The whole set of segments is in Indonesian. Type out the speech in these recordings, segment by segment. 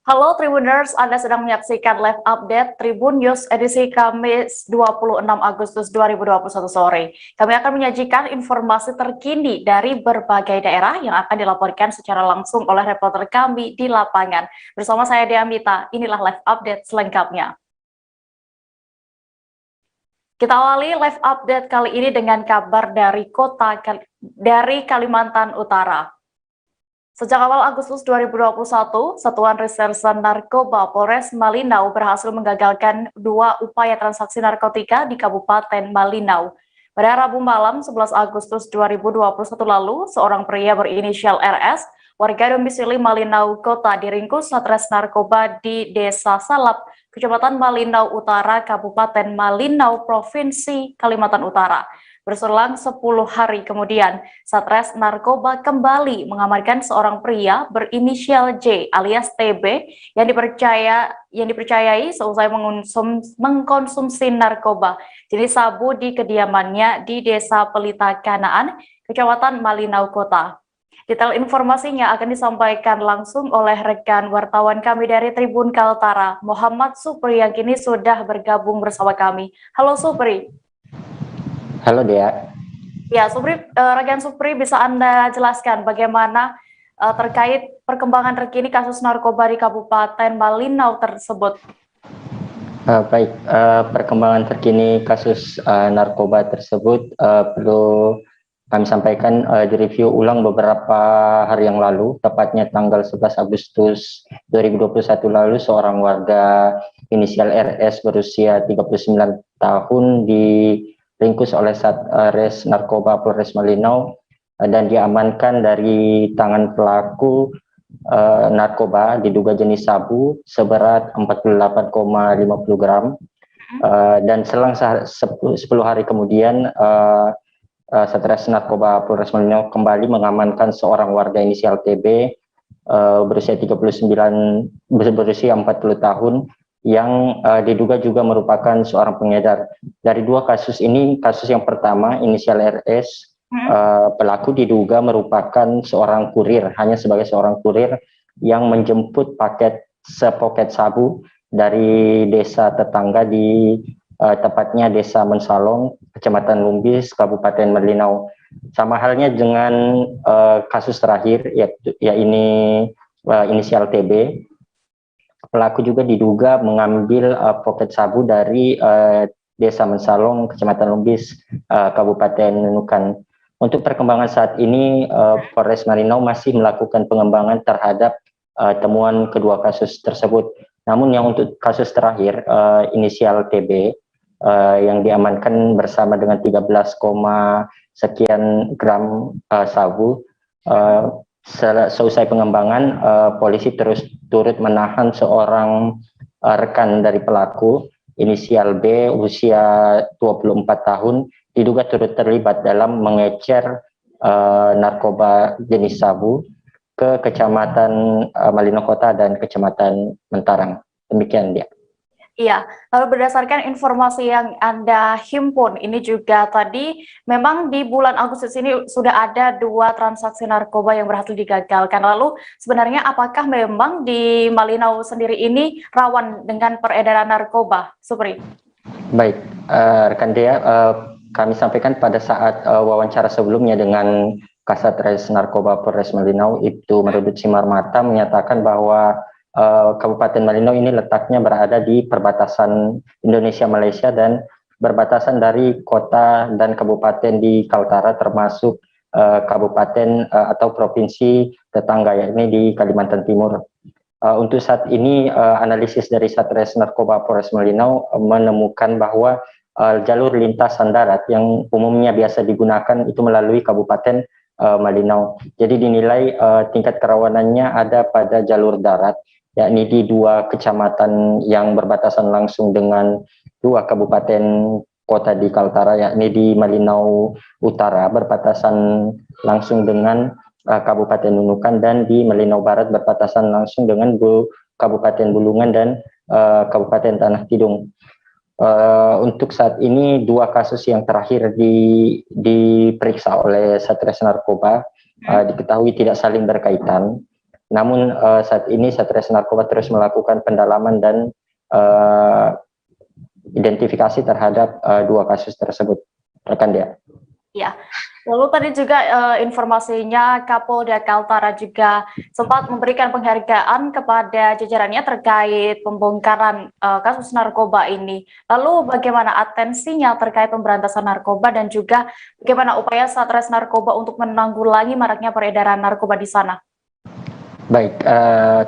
Halo Tribuners, Anda sedang menyaksikan live update Tribun News edisi Kamis 26 Agustus 2021 sore. Kami akan menyajikan informasi terkini dari berbagai daerah yang akan dilaporkan secara langsung oleh reporter kami di lapangan. Bersama saya Dea Mita, inilah live update selengkapnya. Kita awali live update kali ini dengan kabar dari Kalimantan Utara. Sejak awal Agustus 2021, Satuan Reserse Narkoba Polres Malinau berhasil menggagalkan 2 upaya transaksi narkotika di Kabupaten Malinau. Pada Rabu malam 11 Agustus 2021 lalu, seorang pria berinisial RS, warga domisili Malinau Kota diringkus Satres Narkoba di Desa Salap, Kecamatan Malinau Utara, Kabupaten Malinau, Provinsi Kalimantan Utara. Berselang 10 hari kemudian, Satres Narkoba kembali mengamankan seorang pria berinisial J alias TB yang dipercayai seusai mengkonsumsi narkoba jenis sabu di kediamannya di Desa Pelita Kanaan, Kecamatan Malinau Kota. Detail informasinya akan disampaikan langsung oleh rekan wartawan kami dari Tribun Kaltara, Muhammad Supri, yang kini sudah bergabung bersama kami. Halo Supri. Halo Dea. Ya, rekan Supri, bisa Anda jelaskan bagaimana terkait perkembangan terkini kasus narkoba di Kabupaten Malinau tersebut? Baik, perkembangan terkini kasus narkoba tersebut perlu kami sampaikan direview ulang beberapa hari yang lalu, tepatnya tanggal 11 Agustus 2021 lalu, seorang warga inisial RS berusia 39 tahun diringkus oleh Satres Narkoba Polres Malinau dan diamankan dari tangan pelaku narkoba diduga jenis sabu seberat 48,50 gram dan selang 10 hari kemudian Satres Narkoba Polres Malinau kembali mengamankan seorang warga inisial TB berusia 40 tahun yang diduga juga merupakan seorang pengedar. Dari dua kasus ini, kasus yang pertama inisial RS, pelaku diduga merupakan seorang kurir, hanya sebagai seorang kurir yang menjemput sepoket sabu dari desa tetangga di tepatnya Desa Mensalong, Kecamatan Lumbis, Kabupaten Malinau. Sama halnya dengan kasus terakhir, ini inisial TB. Pelaku juga diduga mengambil poket sabu dari Desa Mensalong, Kecamatan Lumbis, Kabupaten Nunukan. Untuk perkembangan saat ini, Polres Malinau masih melakukan pengembangan terhadap temuan kedua kasus tersebut. Namun yang untuk kasus terakhir, inisial TB, yang diamankan bersama dengan 13, sekian gram sabu. Seusai pengembangan, polisi turut menahan seorang rekan dari pelaku, inisial B, usia 24 tahun, diduga turut terlibat dalam mengecer narkoba jenis sabu ke Kecamatan Malinau Kota dan Kecamatan Mentarang. Demikian dia. Iya, lalu berdasarkan informasi yang Anda himpun, ini juga tadi memang di bulan Agustus ini sudah ada 2 transaksi narkoba yang berhasil digagalkan. Lalu sebenarnya apakah memang di Malinau sendiri ini rawan dengan peredaran narkoba, Supri? Baik, rekan Dea, kami sampaikan pada saat wawancara sebelumnya dengan Kasatres Narkoba Polres Malinau, Ibtu Marudut Simarmata, menyatakan bahwa Kabupaten Malinau ini letaknya berada di perbatasan Indonesia-Malaysia dan berbatasan dari kota dan kabupaten di Kaltara, termasuk kabupaten atau provinsi tetangga, yakni di Kalimantan Timur. Untuk saat ini, analisis dari Satres Narkoba Polres Malinau menemukan bahwa jalur lintasan darat yang umumnya biasa digunakan itu melalui Kabupaten Malinau. Jadi dinilai tingkat kerawanannya ada pada jalur darat, yakni di 2 kecamatan yang berbatasan langsung dengan 2 kabupaten kota di Kaltara, yakni di Malinau Utara berbatasan langsung dengan Kabupaten Nunukan, dan di Malinau Barat berbatasan langsung dengan Kabupaten Bulungan dan Kabupaten Tanah Tidung. Untuk saat ini 2 kasus yang terakhir diperiksa oleh Satres Narkoba diketahui tidak saling berkaitan. Namun saat ini Satres Narkoba terus melakukan pendalaman dan identifikasi terhadap dua kasus tersebut. Rekan dia. Ya, lalu tadi juga informasinya Kapolda Kaltara juga sempat memberikan penghargaan kepada jajarannya terkait pembongkaran kasus narkoba ini. Lalu bagaimana atensinya terkait pemberantasan narkoba dan juga bagaimana upaya Satres Narkoba untuk menanggulangi maraknya peredaran narkoba di sana? Baik,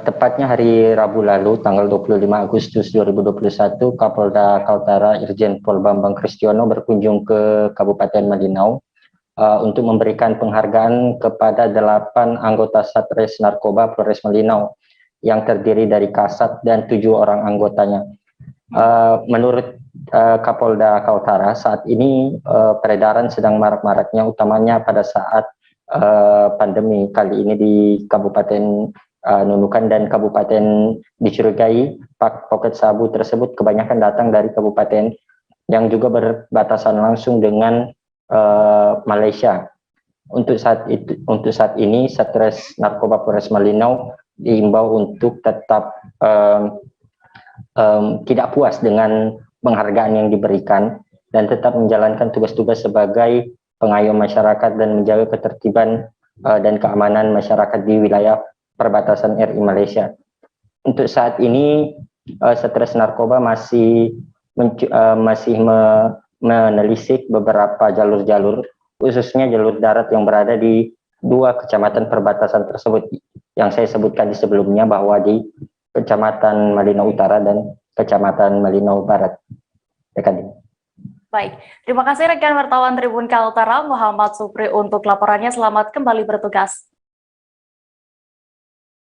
tepatnya hari Rabu lalu, tanggal 25 Agustus 2021, Kapolda Kaltara Irjen Pol Bambang Kristiono berkunjung ke Kabupaten Malinau untuk memberikan penghargaan kepada 8 anggota Satres Narkoba Polres Malinau yang terdiri dari Kasat dan 7 orang anggotanya. Menurut Kapolda Kaltara, saat ini peredaran sedang marak-maraknya, utamanya pada saat pandemi kali ini di Kabupaten Nunukan dan Kabupaten dicurigai paket sabu tersebut kebanyakan datang dari kabupaten yang juga berbatasan langsung dengan Malaysia. Untuk saat ini Satres Narkoba Polres Malinau diimbau untuk tetap tidak puas dengan penghargaan yang diberikan dan tetap menjalankan tugas-tugas sebagai pengayom masyarakat dan menjaga ketertiban dan keamanan masyarakat di wilayah perbatasan RI Malaysia. Untuk saat ini Satres Narkoba masih menelisik beberapa jalur-jalur, khususnya jalur darat yang berada di 2 kecamatan perbatasan tersebut yang saya sebutkan di sebelumnya, bahwa di Kecamatan Malinau Utara dan Kecamatan Malinau Barat. Baik, terima kasih rekan wartawan Tribun Kaltara Muhammad Supri untuk laporannya. Selamat kembali bertugas.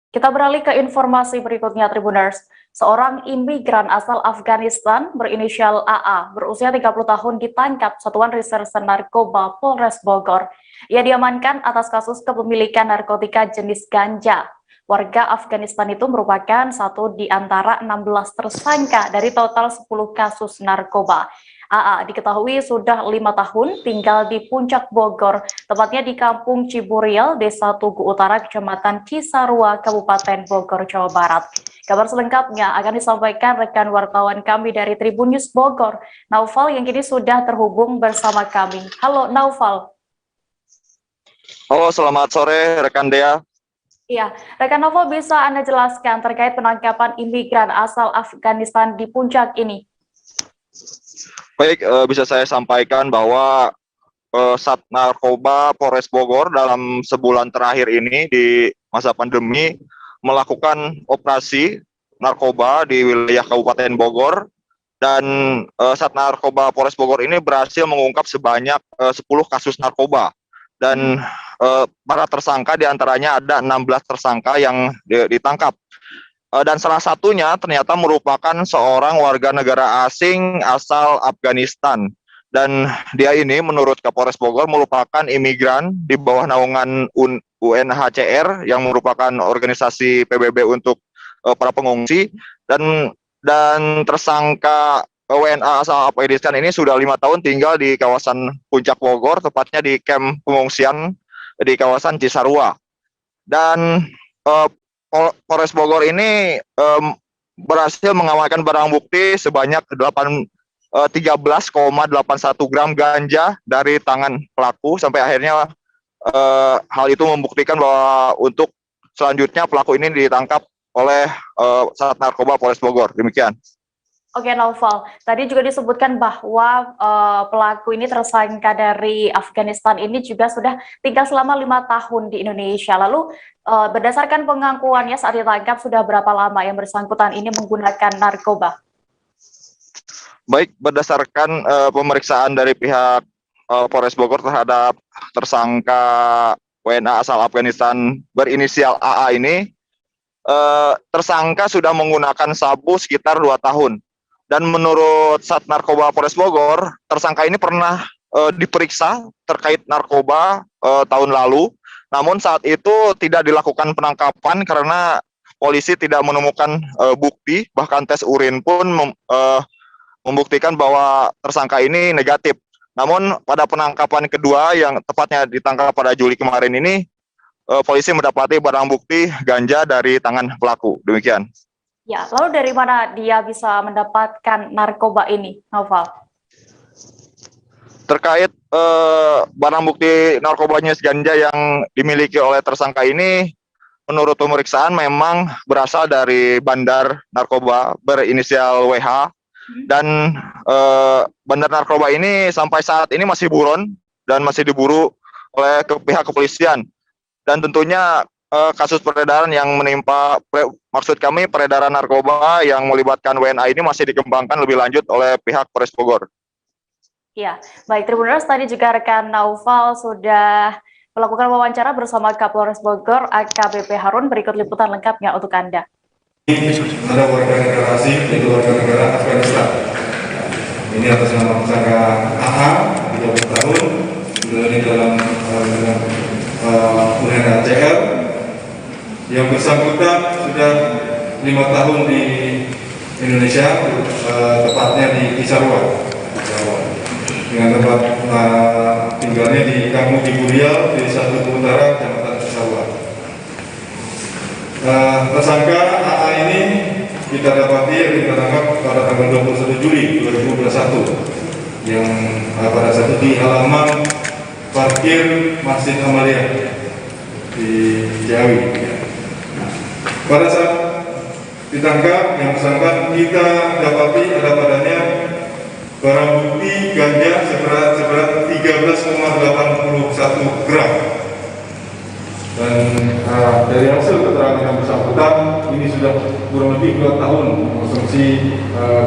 Kita beralih ke informasi berikutnya, Tribuners. Seorang imigran asal Afghanistan berinisial AA berusia 30 tahun ditangkap Satuan Reserse Narkoba Polres Bogor. Ia diamankan atas kasus kepemilikan narkotika jenis ganja. Warga Afghanistan itu merupakan satu di antara 16 tersangka dari total 10 kasus narkoba. AA diketahui sudah 5 tahun tinggal di Puncak Bogor, tepatnya di Kampung Ciburial, Desa Tugu Utara, Kecamatan Cisarua, Kabupaten Bogor, Jawa Barat. Kabar selengkapnya akan disampaikan rekan wartawan kami dari Tribun News Bogor, Naufal, yang kini sudah terhubung bersama kami. Halo Naufal. Halo, selamat sore rekan Dea. Iya, rekan Naufal, bisa Anda jelaskan terkait penangkapan imigran asal Afghanistan di Puncak ini? Baik, bisa saya sampaikan bahwa Sat Narkoba Polres Bogor dalam sebulan terakhir ini di masa pandemi melakukan operasi narkoba di wilayah Kabupaten Bogor, dan Sat Narkoba Polres Bogor ini berhasil mengungkap sebanyak 10 kasus narkoba, dan para tersangka diantaranya ada 16 tersangka yang ditangkap. Dan salah satunya ternyata merupakan seorang warga negara asing asal Afghanistan. Dan dia ini menurut Kapolres Bogor merupakan imigran di bawah naungan UNHCR yang merupakan organisasi PBB untuk para pengungsi. Dan tersangka WNA asal Afghanistan ini sudah 5 tahun tinggal di kawasan Puncak Bogor, tepatnya di kamp pengungsian di kawasan Cisarua. Dan Polres Bogor ini berhasil mengamankan barang bukti sebanyak 13,81 gram ganja dari tangan pelaku, sampai akhirnya hal itu membuktikan bahwa untuk selanjutnya pelaku ini ditangkap oleh Sat Narkoba Polres Bogor. Demikian. Oke, Naufal, tadi juga disebutkan bahwa pelaku ini tersangka dari Afghanistan ini juga sudah tinggal selama 5 tahun di Indonesia. Lalu berdasarkan pengakuannya saat ditangkap, sudah berapa lama yang bersangkutan ini menggunakan narkoba? Baik, berdasarkan pemeriksaan dari pihak Polres Bogor terhadap tersangka WNA asal Afghanistan berinisial AA ini, tersangka sudah menggunakan sabu sekitar 2 tahun. Dan menurut Sat Narkoba Polres Bogor, tersangka ini pernah diperiksa terkait narkoba tahun lalu. Namun saat itu tidak dilakukan penangkapan karena polisi tidak menemukan bukti, bahkan tes urin pun membuktikan bahwa tersangka ini negatif. Namun pada penangkapan kedua yang tepatnya ditangkap pada Juli kemarin ini, polisi mendapati barang bukti ganja dari tangan pelaku. Demikian. Ya, lalu dari mana dia bisa mendapatkan narkoba ini, Noval? Terkait barang bukti narkoba jenis ganja yang dimiliki oleh tersangka ini, menurut pemeriksaan memang berasal dari bandar narkoba berinisial WH, dan bandar narkoba ini sampai saat ini masih buron dan masih diburu oleh pihak kepolisian. Dan tentunya kasus peredaran yang menimpa, maksud kami peredaran narkoba yang melibatkan WNA ini masih dikembangkan lebih lanjut oleh pihak Polres Bogor. Ya, baik Tribuners, tadi juga rekan Naufal sudah melakukan wawancara bersama Kapolres Bogor, AKBP Harun. Berikut liputan lengkapnya untuk Anda. Ada warga negara asing, yaitu warga negara Afghanistan. Ini atas nama tersangka AA, 30 tahun, ini dalam UNHCR. Yang bersangkutan sudah 5 tahun di Indonesia, tepatnya di Kisarua, dengan tempat tinggalnya di Kampung Ciburial, Desa Tugu Utara, Kecamatan Kisarua. Tersangka AA ini kita dapati kita tangkap pada tanggal 21 Juli 2021 yang pada saat itu di halaman parkir Masjid Amalia di Ciawi. Pada saat ditangkap yang bersangkutan kita dapati ada padanya barang bukti ganja seberat 13,81 gram. Dan dari hasil keterangan yang bersangkutan ini sudah kurang lebih 2 tahun mengkonsumsi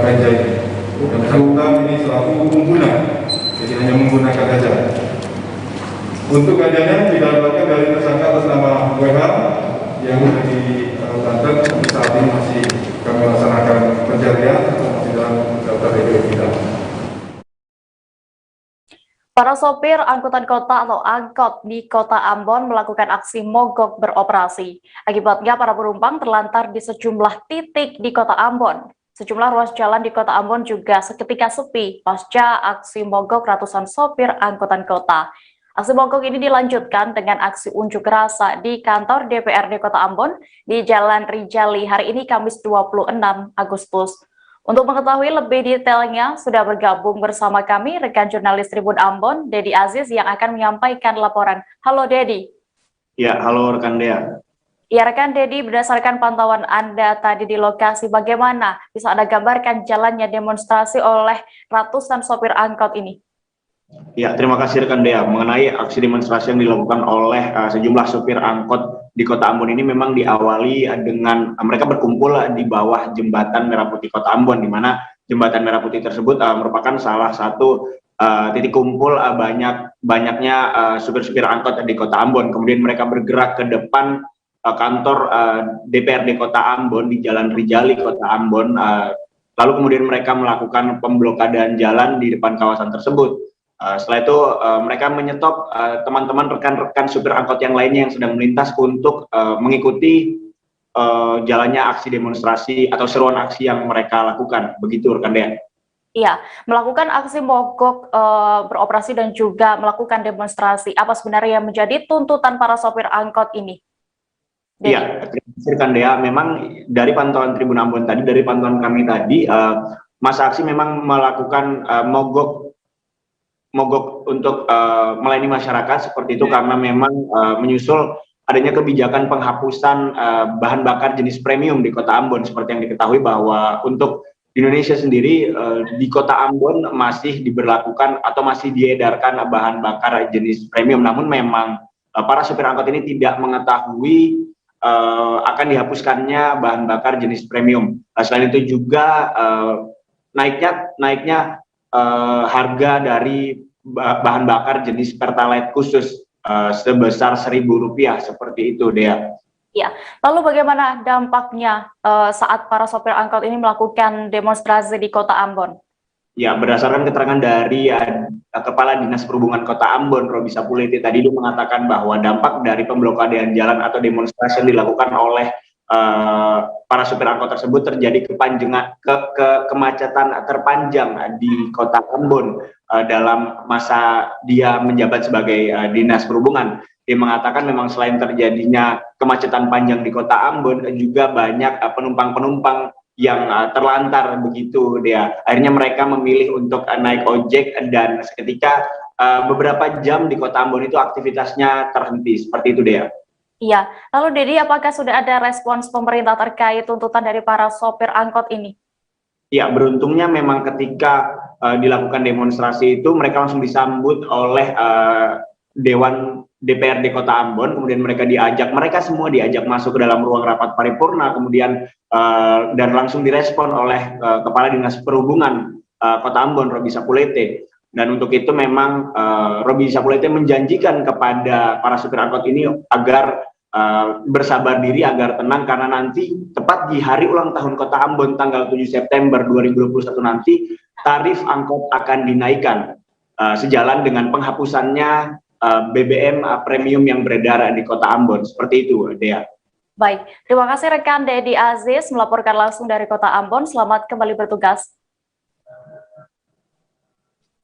ganja ini. Yang bersangkutan ini selaku pengguna, jadi hanya menggunakan ganja. Untuk ganjanya didapatkan dari tersangka atas nama WH yang di Banten, saat ini masih kami laksanakan pencarian atau masih dalam daftar DPO kita. Para sopir angkutan kota atau angkot di Kota Ambon melakukan aksi mogok beroperasi. Akibatnya para penumpang terlantar di sejumlah titik di Kota Ambon. Sejumlah ruas jalan di Kota Ambon juga seketika sepi pasca aksi mogok ratusan sopir angkutan kota. Aksi mogok ini dilanjutkan dengan aksi unjuk rasa di kantor DPRD Kota Ambon di Jalan Rijali hari ini Kamis 26 Agustus. Untuk mengetahui lebih detailnya, sudah bergabung bersama kami rekan jurnalis Tribun Ambon, Dedi Aziz, yang akan menyampaikan laporan. Halo Dedi. Ya, halo rekan Dea. Ya rekan Dedi, berdasarkan pantauan Anda tadi di lokasi, bagaimana bisa Anda gambarkan jalannya demonstrasi oleh ratusan sopir angkot ini? Ya, terima kasih rekan Dea. Mengenai aksi demonstrasi yang dilakukan oleh sejumlah sopir angkot di Kota Ambon ini memang diawali dengan mereka berkumpul di bawah jembatan Merah Putih Kota Ambon, di mana jembatan Merah Putih tersebut merupakan salah satu titik kumpul banyaknya supir-supir angkot di Kota Ambon. Kemudian mereka bergerak ke depan kantor DPRD Kota Ambon di Jalan Rijali Kota Ambon. Lalu kemudian mereka melakukan pemblokadaan jalan di depan kawasan tersebut. Setelah itu mereka menyetop teman-teman rekan-rekan supir angkot yang lainnya yang sedang melintas untuk mengikuti jalannya aksi demonstrasi atau seruan aksi yang mereka lakukan. Begitu rekan Dea. Iya, melakukan aksi mogok beroperasi dan juga melakukan demonstrasi. Apa sebenarnya yang menjadi tuntutan para sopir angkot ini? Iya, terima kasih rekan Dea. Memang dari pantauan Tribun Ambon tadi, dari pantauan kami tadi, masa aksi memang melakukan mogok untuk melayani masyarakat seperti itu karena memang menyusul adanya kebijakan penghapusan bahan bakar jenis premium di Kota Ambon. Seperti yang diketahui bahwa untuk di Indonesia sendiri di Kota Ambon masih diberlakukan atau masih diedarkan bahan bakar jenis premium, namun memang para supir angkot ini tidak mengetahui akan dihapuskannya bahan bakar jenis premium. Selain itu juga naiknya harga dari bahan bakar jenis Pertalite khusus sebesar Rp1.000 seperti itu, Dea. Ya, lalu bagaimana dampaknya saat para sopir angkot ini melakukan demonstrasi di Kota Ambon? Ya, berdasarkan keterangan dari Kepala Dinas Perhubungan Kota Ambon, Robi Sapuliti, tadi dia mengatakan bahwa dampak dari pemblokadaan jalan atau demonstrasi yang dilakukan oleh para supir angkot tersebut terjadi kemacetan terpanjang di Kota Ambon dalam masa dia menjabat sebagai Dinas Perhubungan. dia mengatakan memang selain terjadinya kemacetan panjang di kota Ambon, juga banyak penumpang-penumpang yang terlantar begitu dia. Akhirnya mereka memilih untuk naik ojek dan seketika beberapa jam di kota Ambon itu aktivitasnya terhenti, seperti itu dia. Iya, lalu Dedi, apakah sudah ada respons pemerintah terkait tuntutan dari para sopir angkot ini? Ya, beruntungnya memang ketika dilakukan demonstrasi itu mereka langsung disambut oleh Dewan DPRD Kota Ambon, kemudian mereka semua diajak masuk ke dalam ruang rapat paripurna, kemudian dan langsung direspon oleh Kepala Dinas Perhubungan Kota Ambon, Roby Sapulete. Dan untuk itu memang Roby Sapulete menjanjikan kepada para supir angkot ini agar bersabar diri, agar tenang, karena nanti tepat di hari ulang tahun Kota Ambon tanggal 7 September 2021 nanti tarif angkot akan dinaikkan sejalan dengan penghapusannya BBM premium yang beredar di Kota Ambon. Seperti itu, Dea. Baik, terima kasih rekan Dedi Aziz melaporkan langsung dari Kota Ambon. Selamat kembali bertugas.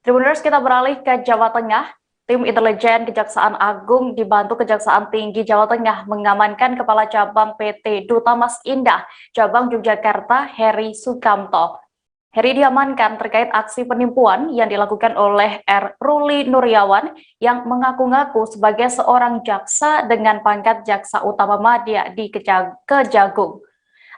Tribuners, kita beralih ke Jawa Tengah. Tim intelijen Kejaksaan Agung dibantu Kejaksaan Tinggi Jawa Tengah mengamankan Kepala Cabang PT Duta Mas Indah, Cabang Yogyakarta, Heri Sukamto. Heri diamankan terkait aksi penipuan yang dilakukan oleh R. Ruli Nuryawan yang mengaku-ngaku sebagai seorang jaksa dengan pangkat Jaksa Utama Madya di Kejagung.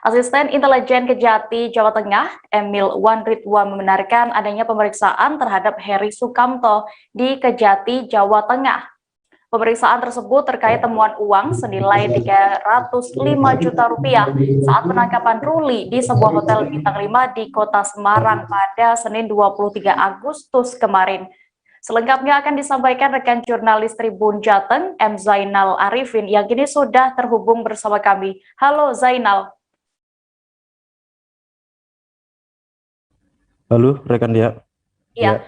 Asisten Intelijen Kejati Jawa Tengah, Emil Wanridwan, membenarkan adanya pemeriksaan terhadap Heri Sukamto di Kejati, Jawa Tengah. Pemeriksaan tersebut terkait temuan uang senilai 305 juta rupiah saat penangkapan Ruli di sebuah hotel bintang 5 di Kota Semarang pada Senin 23 Agustus kemarin. Selengkapnya akan disampaikan rekan jurnalis Tribun Jateng, M. Zainal Arifin, yang kini sudah terhubung bersama kami. Halo Zainal. Halo, rekan dia. Ya,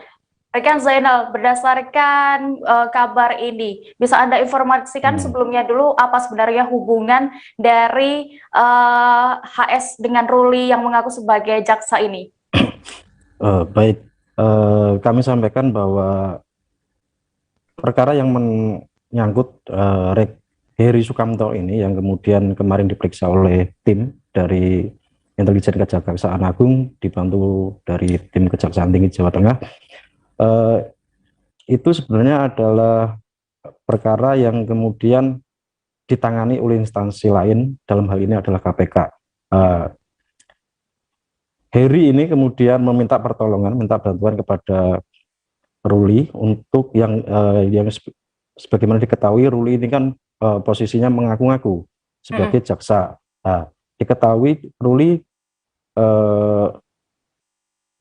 rekan Zainal, berdasarkan kabar ini, bisa Anda informasikan sebelumnya dulu apa sebenarnya hubungan dari HS dengan Ruli yang mengaku sebagai jaksa ini? Baik, kami sampaikan bahwa perkara yang menyangkut Heri Sukamto ini yang kemudian kemarin diperiksa oleh tim dari Intelijen Kejaksaan Agung dibantu dari tim Kejaksaan Tinggi Jawa Tengah, itu sebenarnya adalah perkara yang kemudian ditangani oleh instansi lain, dalam hal ini adalah KPK. Heri ini kemudian meminta pertolongan, minta bantuan kepada Ruli untuk yang sebagaimana diketahui Ruli ini kan posisinya mengaku-ngaku sebagai jaksa. Diketahui Ruli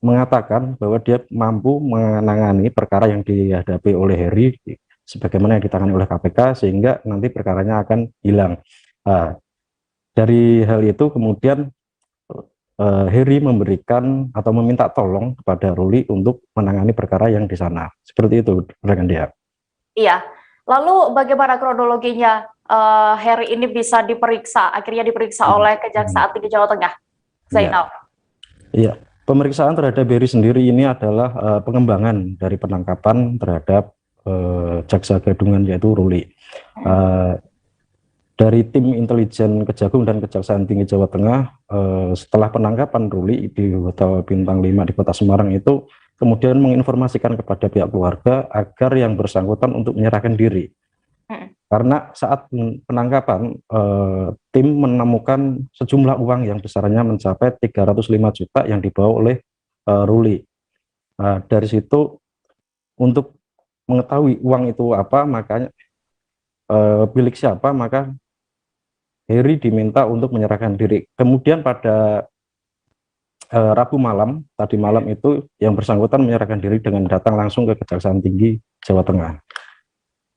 mengatakan bahwa dia mampu menangani perkara yang dihadapi oleh Heri sebagaimana yang ditangani oleh KPK, sehingga nanti perkaranya akan hilang. Dari hal itu kemudian Heri memberikan atau meminta tolong kepada Ruli untuk menangani perkara yang di sana. Seperti itu, rekan dia. Iya. Lalu bagaimana kronologinya Heri ini bisa akhirnya diperiksa oleh Kejaksaan Tinggi Jawa Tengah? Zainal. Iya, pemeriksaan terhadap Heri sendiri ini adalah pengembangan dari penangkapan terhadap jaksa gadungan yaitu Ruli. Dari tim intelijen Kejagung dan Kejaksaan Tinggi Jawa Tengah, setelah penangkapan Ruli di Hotel Bintang 5 di Kota Semarang itu, kemudian menginformasikan kepada pihak keluarga agar yang bersangkutan untuk menyerahkan diri. Karena saat penangkapan, tim menemukan sejumlah uang yang besarnya mencapai 305 juta yang dibawa oleh Ruli. Dari situ, untuk mengetahui uang itu apa, makanya milik siapa, maka Heri diminta untuk menyerahkan diri. Kemudian pada Rabu malam, tadi malam itu yang bersangkutan menyerahkan diri dengan datang langsung ke Kejaksaan Tinggi Jawa Tengah.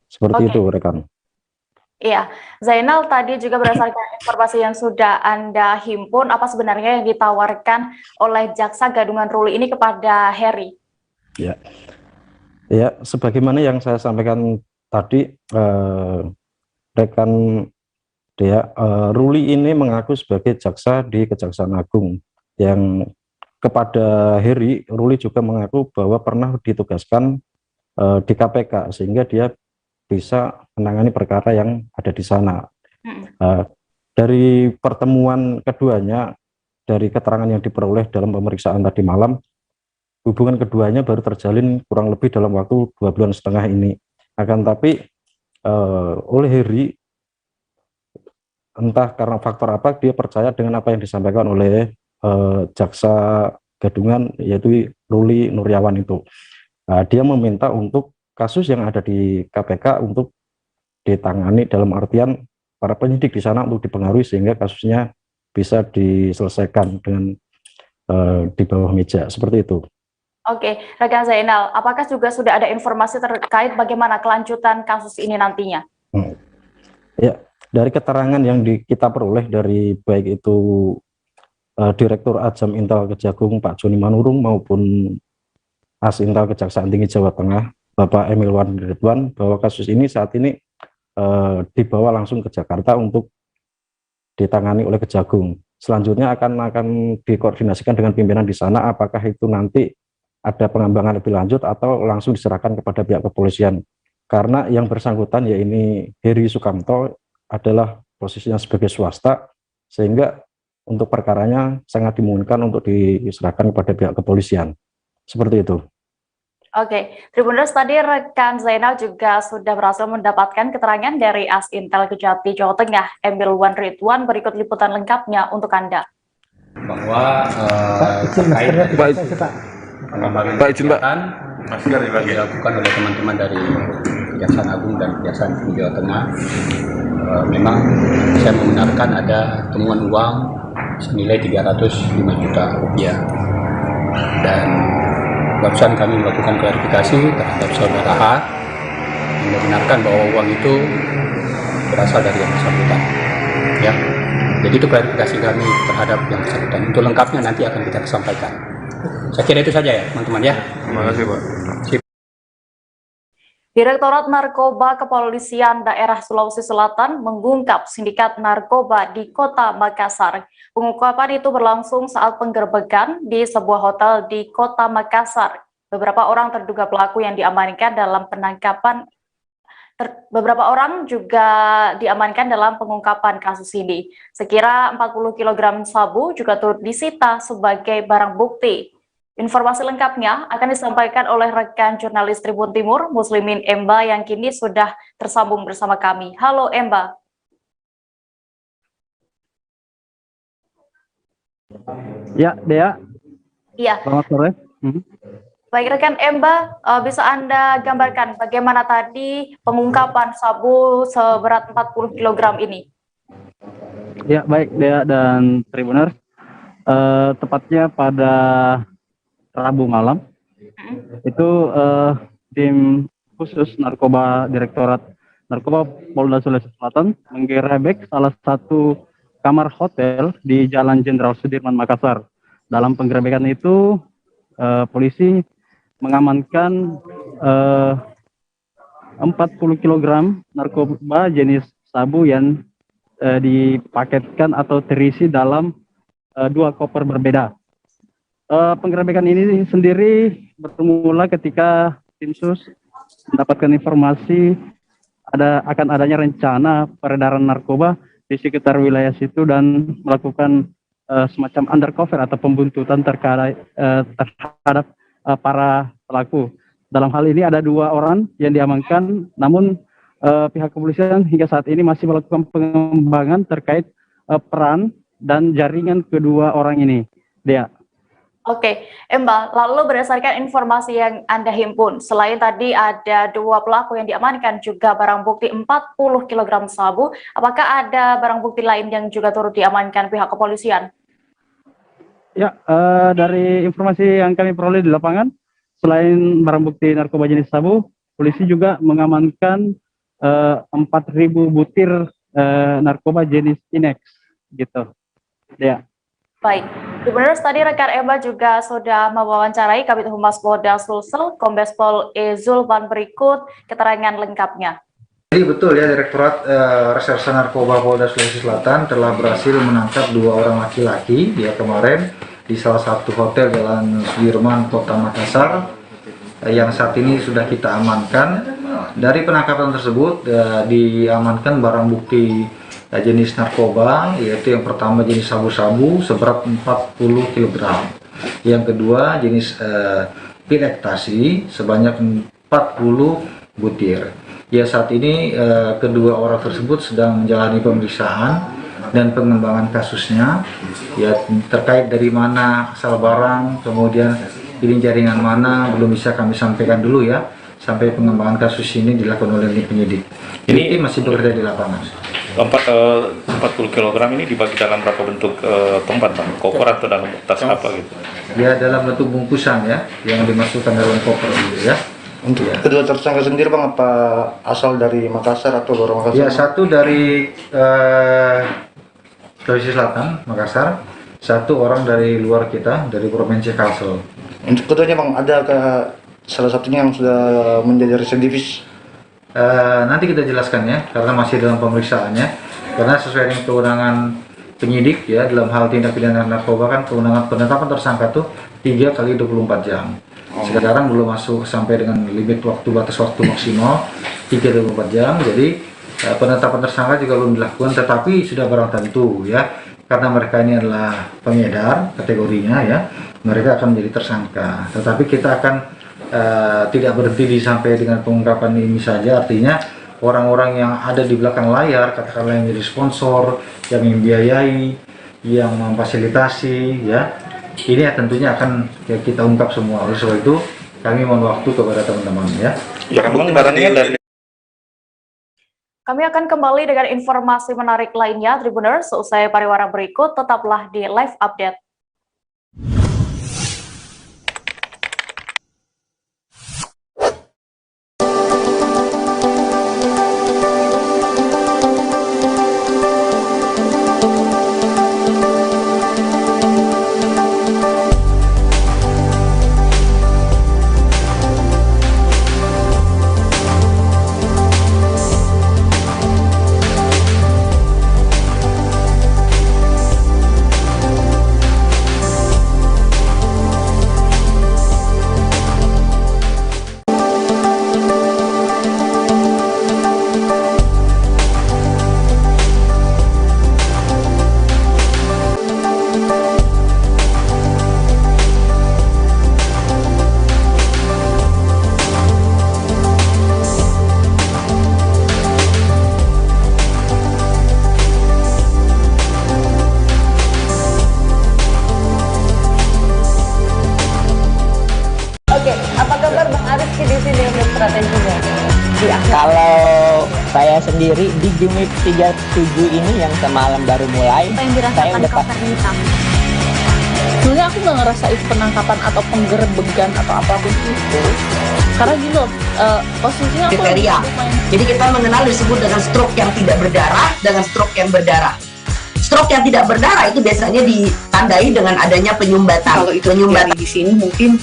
Seperti itu, rekan. Iya, Zainal, tadi juga berdasarkan informasi yang sudah Anda himpun, apa sebenarnya yang ditawarkan oleh jaksa gadungan Ruli ini kepada Heri? Ya, sebagaimana yang saya sampaikan tadi, rekan dia, Ruli ini mengaku sebagai jaksa di Kejaksaan Agung, yang kepada Heri, Ruli juga mengaku bahwa pernah ditugaskan di KPK, sehingga dia bisa menangani perkara yang ada di sana. Dari pertemuan keduanya, dari keterangan yang diperoleh dalam pemeriksaan tadi malam, hubungan keduanya baru terjalin kurang lebih dalam waktu 2,5 bulan ini. Akan tapi oleh Heri, entah karena faktor apa, dia percaya dengan apa yang disampaikan oleh jaksa gadungan, yaitu Ruli Nuryawan itu. Dia meminta untuk kasus yang ada di KPK untuk ditangani, dalam artian para penyidik di sana untuk dipengaruhi sehingga kasusnya bisa diselesaikan dengan di bawah meja, seperti itu. Oke, rekan Zainal, apakah juga sudah ada informasi terkait bagaimana kelanjutan kasus ini nantinya? Ya, dari keterangan yang kita peroleh dari baik itu Direktur Ajam Intel Kejagung Pak Joni Manurung maupun As Intel Kejaksaan Tinggi Jawa Tengah Bapak Emil Wan Ridwan, bahwa kasus ini saat ini dibawa langsung ke Jakarta untuk ditangani oleh Kejagung. Selanjutnya akan dikoordinasikan dengan pimpinan di sana, apakah itu nanti ada pengembangan lebih lanjut atau langsung diserahkan kepada pihak kepolisian. Karena yang bersangkutan, ya ini Heri Sukamto, adalah posisinya sebagai swasta, sehingga untuk perkaranya sangat dimungkinkan untuk diserahkan kepada pihak kepolisian. Seperti itu. Oke, Tribuners, tadi rekan Zainal juga sudah berhasil mendapatkan keterangan dari As Intel Kejati Jawa Tengah, Emil Wan Ridwan. Berikut liputan lengkapnya untuk Anda. Bahwa terkait pengembangan kegiatan dilakukan oleh teman-teman dari Kejaksaan Agung dan Kejaksaan Tinggi Jawa Tengah, memang saya membenarkan ada temuan uang senilai 305 juta rupiah, dan barusan kami melakukan klarifikasi terhadap saudara H yang membenarkan bahwa uang itu berasal dari yang bersangkutan. Ya, jadi itu klarifikasi kami terhadap yang bersangkutan. Untuk lengkapnya nanti akan kita sampaikan. Saya kira itu saja ya, teman-teman ya. Terima kasih, Pak. Direktorat Narkoba Kepolisian Daerah Sulawesi Selatan mengungkap sindikat narkoba di Kota Makassar. Pengungkapan itu berlangsung saat penggerbekan di sebuah hotel di Kota Makassar. Beberapa orang terduga pelaku yang diamankan dalam penangkapan, beberapa orang juga diamankan dalam pengungkapan kasus ini. Sekira 40 kg sabu juga turut disita sebagai barang bukti. Informasi lengkapnya akan disampaikan oleh rekan jurnalis Tribun Timur, Muslimin Emba, yang kini sudah tersambung bersama kami. Halo Emba. Ya, Dea. Iya. Selamat sore. Baik rekan Emba, bisa Anda gambarkan bagaimana tadi pengungkapan sabu seberat 40 kg ini? Ya, baik Dea dan Tribuners. Tepatnya pada Rabu malam, itu tim khusus narkoba Direktorat Narkoba Polda Sulawesi Selatan menggerebek salah satu kamar hotel di Jalan Jenderal Sudirman, Makassar. Dalam penggerebekan itu, polisi mengamankan 40 kg narkoba jenis sabu yang dipaketkan atau terisi dalam 2 koper berbeda. Penggerebekan ini sendiri bermula ketika tim sus mendapatkan informasi akan adanya rencana peredaran narkoba di sekitar wilayah situ dan melakukan semacam undercover atau pembuntutan terhadap para pelaku. Dalam hal ini ada 2 orang yang diamankan, namun pihak kepolisian hingga saat ini masih melakukan pengembangan terkait peran dan jaringan kedua orang ini. Dea. Oke, Emba, lalu berdasarkan informasi yang Anda himpun, selain tadi ada 2 pelaku yang diamankan, juga barang bukti 40 kg sabu, apakah ada barang bukti lain yang juga turut diamankan pihak kepolisian? Ya, dari informasi yang kami peroleh di lapangan, selain barang bukti narkoba jenis sabu, polisi juga mengamankan 4.000 butir narkoba jenis Inex, gitu. Ya. Baik, Tribuners, tadi rekan Emba juga sudah mewawancarai Kabid Humas Polda Sulsel, Kombes Pol E. Zulfan. Berikut keterangan lengkapnya. Jadi betul ya, Direktorat Reserse Narkoba Polda Sulawesi Selatan telah berhasil menangkap 2 orang laki-laki ya kemarin di salah satu hotel Jalan Sudirman, Kota Makassar, yang saat ini sudah kita amankan Dari penangkapan tersebut diamankan barang bukti jenis narkoba, yaitu yang pertama jenis sabu-sabu seberat 40 kg, yang kedua jenis pil ekstasi sebanyak 40 butir. Ya, saat ini kedua orang tersebut sedang menjalani pemeriksaan dan pengembangan kasusnya, ya, terkait dari mana asal barang, kemudian ini jaringan mana, belum bisa kami sampaikan dulu ya, sampai pengembangan kasus ini dilakukan oleh penyidik. Ini masih bekerja di lapangan. 40 kg ini dibagi dalam berapa bentuk tempat, Bang? Koper atau dalam tas apa gitu? Ya, dalam bentuk bungkusan ya, yang dimasukkan dalam koper gitu ya. Untuk kedua tersangka sendiri, Bang, apa asal dari Makassar atau luar Makassar? Ya, satu dari Sulawesi Selatan, Makassar, satu orang dari luar kita, dari Provinsi Kalsel. Untuk keduanya, Bang, ada salah satunya yang sudah menjadi residivis? Nanti kita jelaskan ya, karena masih dalam pemeriksaannya. Karena sesuai dengan kewenangan penyidik ya, dalam hal tindak pidana narkoba kan kewenangan penetapan tersangka tuh 3 kali 24 jam. Sekarang belum masuk sampai dengan limit waktu, batas waktu maksimal 3-24 jam. Jadi penetapan tersangka juga belum dilakukan, tetapi sudah barang tentu ya, karena mereka ini adalah pengedar kategorinya ya, mereka akan menjadi tersangka. Tetapi kita akan tidak berhenti sampai dengan pengungkapan ini saja, artinya orang-orang yang ada di belakang layar, katakanlah yang jadi sponsor, yang membiayai, yang memfasilitasi ya, ini ya tentunya akan ya, kita ungkap semua. Oleh sebab itu kami mohon waktu kepada teman-teman ya. Kami akan kembali dengan informasi menarik lainnya, Tribuners. Seusai pariwara berikut, tetaplah di Live Update. Kalau saya sendiri di Gimik 37 ini yang semalam baru mulai, saya udah sebenarnya aku nggak ngerasa itu penangkapan atau penggerebegan atau apapun itu, karena gini loh, posisinya aku kriteria. Jadi kita mengenal disebut dengan stroke yang tidak berdarah dengan stroke yang berdarah. Stroke yang tidak berdarah itu biasanya ditandai dengan adanya penyumbatan. Kalau itu penyumbatan di sini mungkin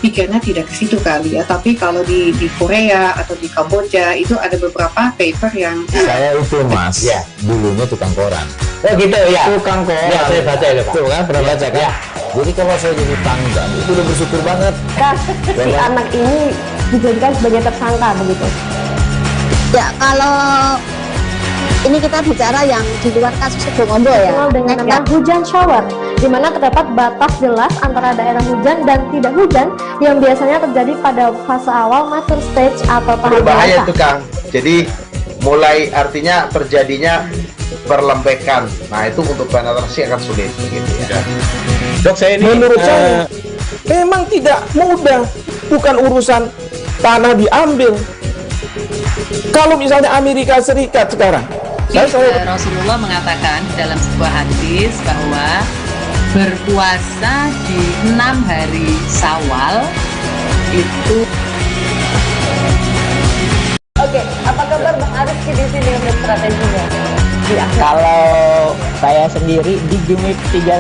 pikirnya tidak ke situ kali ya, tapi kalau di Korea atau di Kamboja itu ada beberapa paper yang saya itu mas ya dulunya tukang koran. Oh gitu ya, tukang koran ya, saya baca ya Pak, tuh kan pernah baca kan ya. Jadi kalau saya jadi tangga itu udah bersyukur banget si anak ini dijadikan sebagai tersangka begitu ya. Kalau ini kita bicara yang di luar kasus Sebongombo ya, dengan nama hujan shower, di mana terdapat batas jelas antara daerah hujan dan tidak hujan yang biasanya terjadi pada fase awal mature stage atau tahap berbahaya itu Kang. Jadi mulai artinya terjadinya perlembekan. Nah itu untuk penetrasi akan sulit gitu ya. Dok, saya ini menurut saya memang tidak mudah, bukan urusan tanah diambil. Kalau misalnya Amerika Serikat sekarang, Rasulullah mengatakan dalam sebuah hadis bahwa berpuasa di 6 hari Syawal itu. Oke, apa kabar Bang Arif di sini untuk strateginya? Kalau saya sendiri di Gimik 37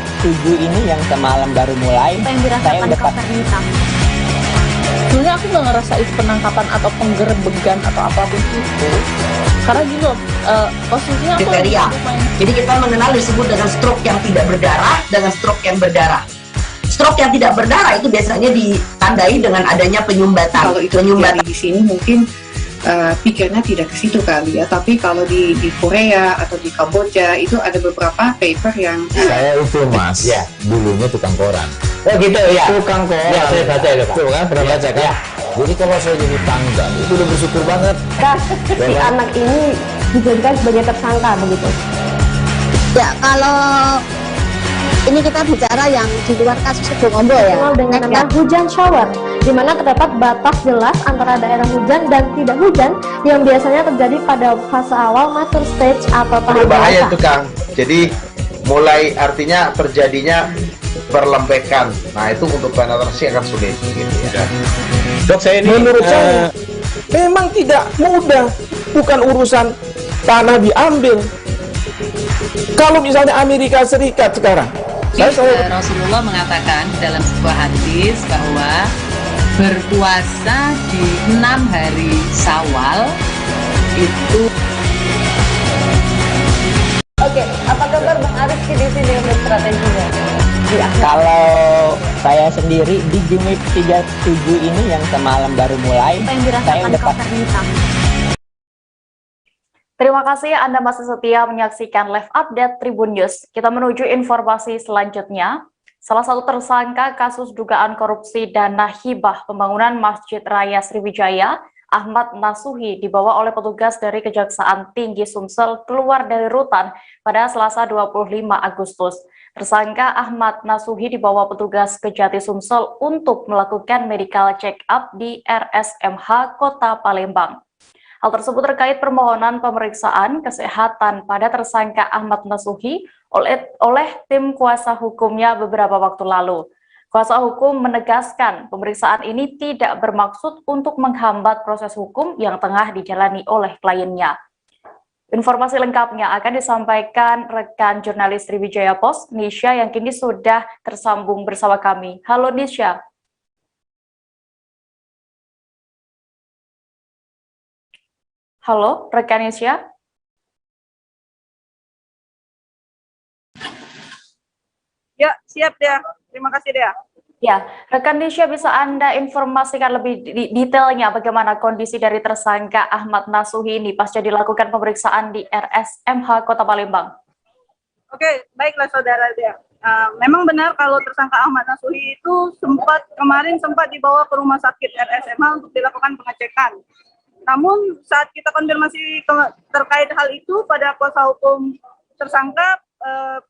ini yang semalam baru mulai, saya udah sebenarnya aku nggak ngerasa itu penangkapan atau penggerebegan atau apapun itu, karena gini loh, posisinya kriteria. Jadi kita mengenal disebut dengan stroke yang tidak berdarah dengan stroke yang berdarah. Stroke yang tidak berdarah itu biasanya ditandai dengan adanya penyumbatan. Kalau itu penyumbatan di sini mungkin pikirnya tidak ke situ kali ya, tapi kalau di Korea atau di Kamboja itu ada beberapa paper yang saya itu mas, ya dulunya tukang koran. Oh gitu ya, tukang koran. Ya saya baca ya Pak. Tuh kan, pernah baca kan? Ya. Jadi kalau saya jadi tanggal itu udah bersyukur banget. Si anak ini dijadikan sebagai tersangka begitu. Ya kalau ini kita bicara yang di luar kasus Sibolombo ya. Dengan nama hujan shower, di mana terdapat batas jelas antara daerah hujan dan tidak hujan yang biasanya terjadi pada fase awal mature stage atau tahap berbahaya itu Kang. Jadi mulai artinya terjadinya perlembekan. Nah itu untuk penetrasi akan sulit gitu ya. Dok, saya ini menurut saya memang tidak mudah, bukan urusan tanah diambil. Kalau misalnya Amerika Serikat sekarang, Rasulullah mengatakan dalam sebuah hadis bahwa berpuasa di 6 hari Syawal itu. Oke, apa kabar Bang Arif di sini untuk strateginya? Kalau saya sendiri di Gimik 37 ini yang semalam baru mulai, saya udah pasti. Terima kasih Anda masih setia menyaksikan live update Tribun News. Kita menuju informasi selanjutnya. Salah satu tersangka kasus dugaan korupsi dana hibah pembangunan Masjid Raya Sriwijaya, Ahmad Nasuhi, dibawa oleh petugas dari Kejaksaan Tinggi Sumsel keluar dari rutan pada Selasa 25 Agustus. Tersangka Ahmad Nasuhi dibawa petugas ke Jati Sumsel untuk melakukan medical check-up di RSMH Kota Palembang. Hal tersebut terkait permohonan pemeriksaan kesehatan pada tersangka Ahmad Nasuhi oleh tim kuasa hukumnya beberapa waktu lalu. Kuasa hukum menegaskan pemeriksaan ini tidak bermaksud untuk menghambat proses hukum yang tengah dijalani oleh kliennya. Informasi lengkapnya akan disampaikan rekan jurnalis Sriwijaya Post, Nisha, yang kini sudah tersambung bersama kami. Halo Nisha. Halo, rekan Nisha. Ya, siap Dea. Terima kasih Dea. Ya, rekan Nisha, bisa Anda informasikan lebih detailnya bagaimana kondisi dari tersangka Ahmad Nasuhi ini pasca dilakukan pemeriksaan di RSMH Kota Palembang? Oke, baiklah saudara Dea. Memang benar kalau tersangka Ahmad Nasuhi itu kemarin sempat dibawa ke rumah sakit RSMH untuk dilakukan pengecekan. Namun saat kita konfirmasi terkait hal itu pada kuasa hukum tersangka,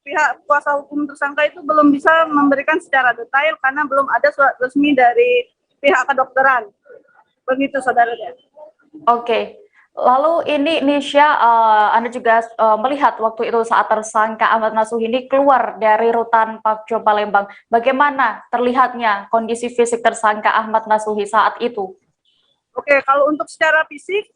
pihak kuasa hukum tersangka itu belum bisa memberikan secara detail karena belum ada surat resmi dari pihak kedokteran. Begitu saudara. Oke. Lalu ini Nisha, Anda juga melihat waktu itu saat tersangka Ahmad Nasuhi ini keluar dari rutan Pakjo Palembang. Bagaimana terlihatnya kondisi fisik tersangka Ahmad Nasuhi saat itu? Oke, kalau untuk secara fisik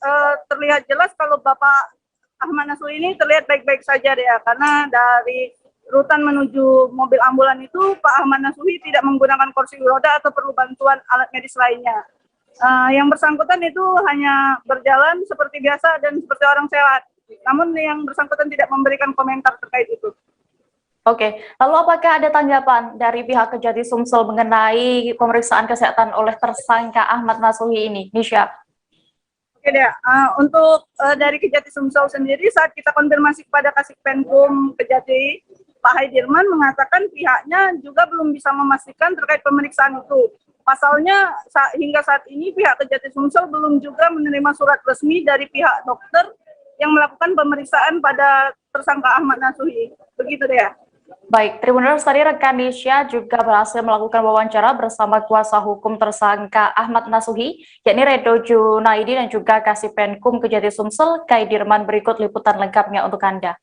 terlihat jelas kalau Bapak Ahmad Nasuhi ini terlihat baik-baik saja ya, karena dari rutan menuju mobil ambulan itu Pak Ahmad Nasuhi tidak menggunakan kursi roda atau perlu bantuan alat medis lainnya. Yang bersangkutan itu hanya berjalan seperti biasa dan seperti orang sehat. Namun yang bersangkutan tidak memberikan komentar terkait itu. Oke, lalu apakah ada tanggapan dari pihak Kejati Sumsel mengenai pemeriksaan kesehatan oleh tersangka Ahmad Nasuhi ini, Nisha? Oke deh, untuk dari Kejati Sumsel sendiri saat kita konfirmasi kepada Kasih Penkum Kejati, Pak Haidirman mengatakan pihaknya juga belum bisa memastikan terkait pemeriksaan itu. Pasalnya hingga saat ini pihak Kejati Sumsel belum juga menerima surat resmi dari pihak dokter yang melakukan pemeriksaan pada tersangka Ahmad Nasuhi. Begitu deh ya. Baik, Tribuners, tadi rekan Nisha juga berhasil melakukan wawancara bersama kuasa hukum tersangka Ahmad Nasuhi, yakni Redo Junaidi dan juga Kasih Penkum Kejati Sumsel, Kaidirman. Berikut liputan lengkapnya untuk Anda.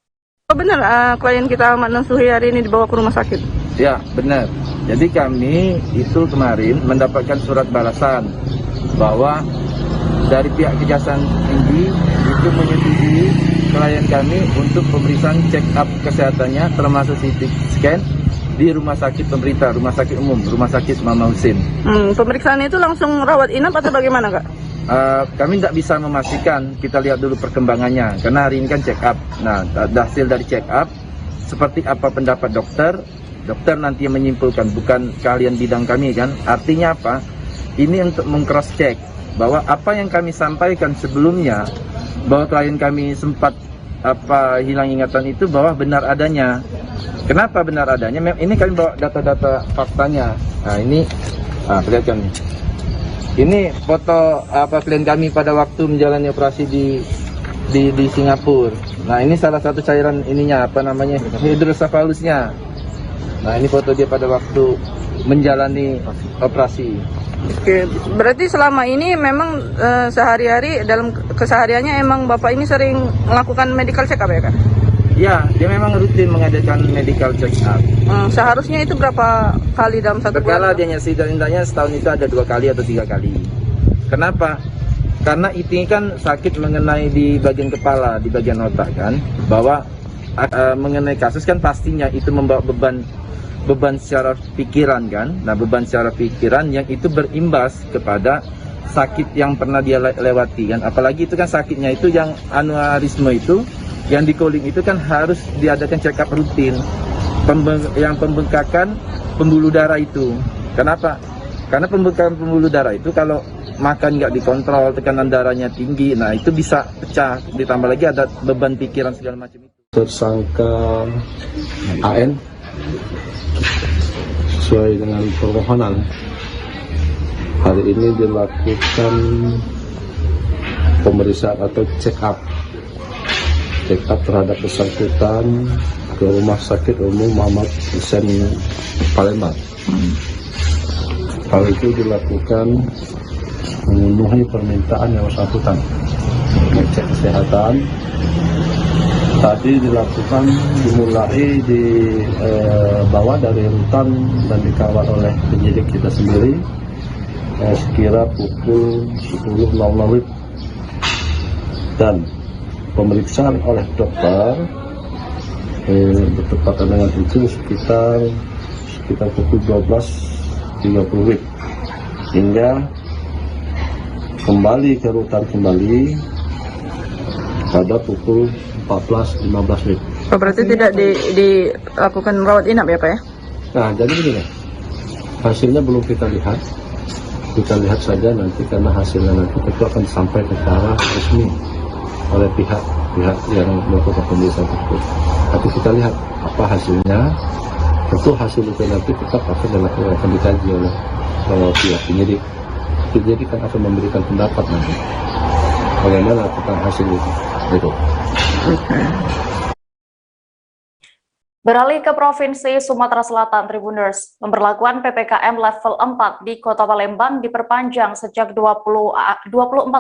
Oh benar, klien kita Ahmad Nasuhi hari ini dibawa ke rumah sakit? Ya, benar. Jadi kami itu kemarin mendapatkan surat balasan bahwa dari pihak Kejaksaan Tinggi itu menyetujui klien kami untuk pemeriksaan check up kesehatannya termasuk CT scan di rumah sakit pemerintah, rumah sakit umum, rumah sakit Mama Husin. Pemeriksaan itu langsung rawat inap atau bagaimana Kak? Kami tidak bisa memastikan, kita lihat dulu perkembangannya karena hari ini kan check up. Nah, hasil dari check up seperti apa pendapat dokter nanti yang menyimpulkan, bukan kalian bidang kami kan. Artinya apa? Ini untuk meng-cross check bahwa apa yang kami sampaikan sebelumnya bahwa klien kami sempat hilang ingatan itu bahwa benar adanya. Kenapa benar adanya? Ini kami bawa data-data faktanya. Nah ini, perlihatkan nih. Ini foto klien kami pada waktu menjalani operasi di Singapura. Nah ini salah satu cairan ininya hidrocephalusnya. Nah ini foto dia pada waktu menjalani operasi. Oke, berarti selama ini memang sehari-hari dalam kesehariannya emang Bapak ini sering melakukan medical check up ya Kak? Ya, dia memang rutin mengadakan medical check up. Seharusnya itu berapa kali dalam satu bulan? Berkala dia nyasi dan indahnya setahun itu ada 2 kali atau 3 kali. Kenapa? Karena ini kan sakit mengenai di bagian kepala, di bagian otak kan, bahwa mengenai kasus kan pastinya itu membawa beban secara pikiran kan. Nah beban secara pikiran yang itu berimbas kepada sakit yang pernah dia lewati kan. Apalagi itu kan sakitnya itu yang aneurisme itu, yang di cooling itu kan harus diadakan check up rutin. Yang pembengkakan pembuluh darah itu. Kenapa? Karena pembengkakan pembuluh darah itu kalau makan nggak dikontrol, tekanan darahnya tinggi, nah itu bisa pecah. Ditambah lagi ada beban pikiran segala macam itu. Tersangka AN sesuai dengan permohonan hari ini dilakukan pemeriksaan atau check up terhadap bersangkutan ke Rumah Sakit Umum Muhammad Hussein Palembang. Hal itu dilakukan memenuhi permintaan yang bersangkutan mengecek kesehatan. Tadi dilakukan dimulai dibawa dari rutan dan dikawal oleh penyidik kita sendiri sekira pukul 10.00 dan pemeriksaan oleh dokter bertepatan dengan itu sekitar pukul 12.30 hingga kembali ke rutan pada pukul 14.15. Berarti tidak dilakukan rawat inap ya Pak ya? Nah jadi begini, hasilnya belum kita lihat saja nanti, karena hasilnya nanti tentu akan sampai secara resmi oleh pihak yang melakukan pemeriksaan tersebut. Tapi kita lihat apa hasilnya, tentu hasil itu nanti tetap akan dikaji oleh pihak penyidik. Penyidik kan akan memberikan pendapat nanti bagaimana tentang hasil itu. Beralih ke Provinsi Sumatera Selatan, Tribuners, pemberlakuan PPKM level 4 di Kota Palembang diperpanjang sejak 24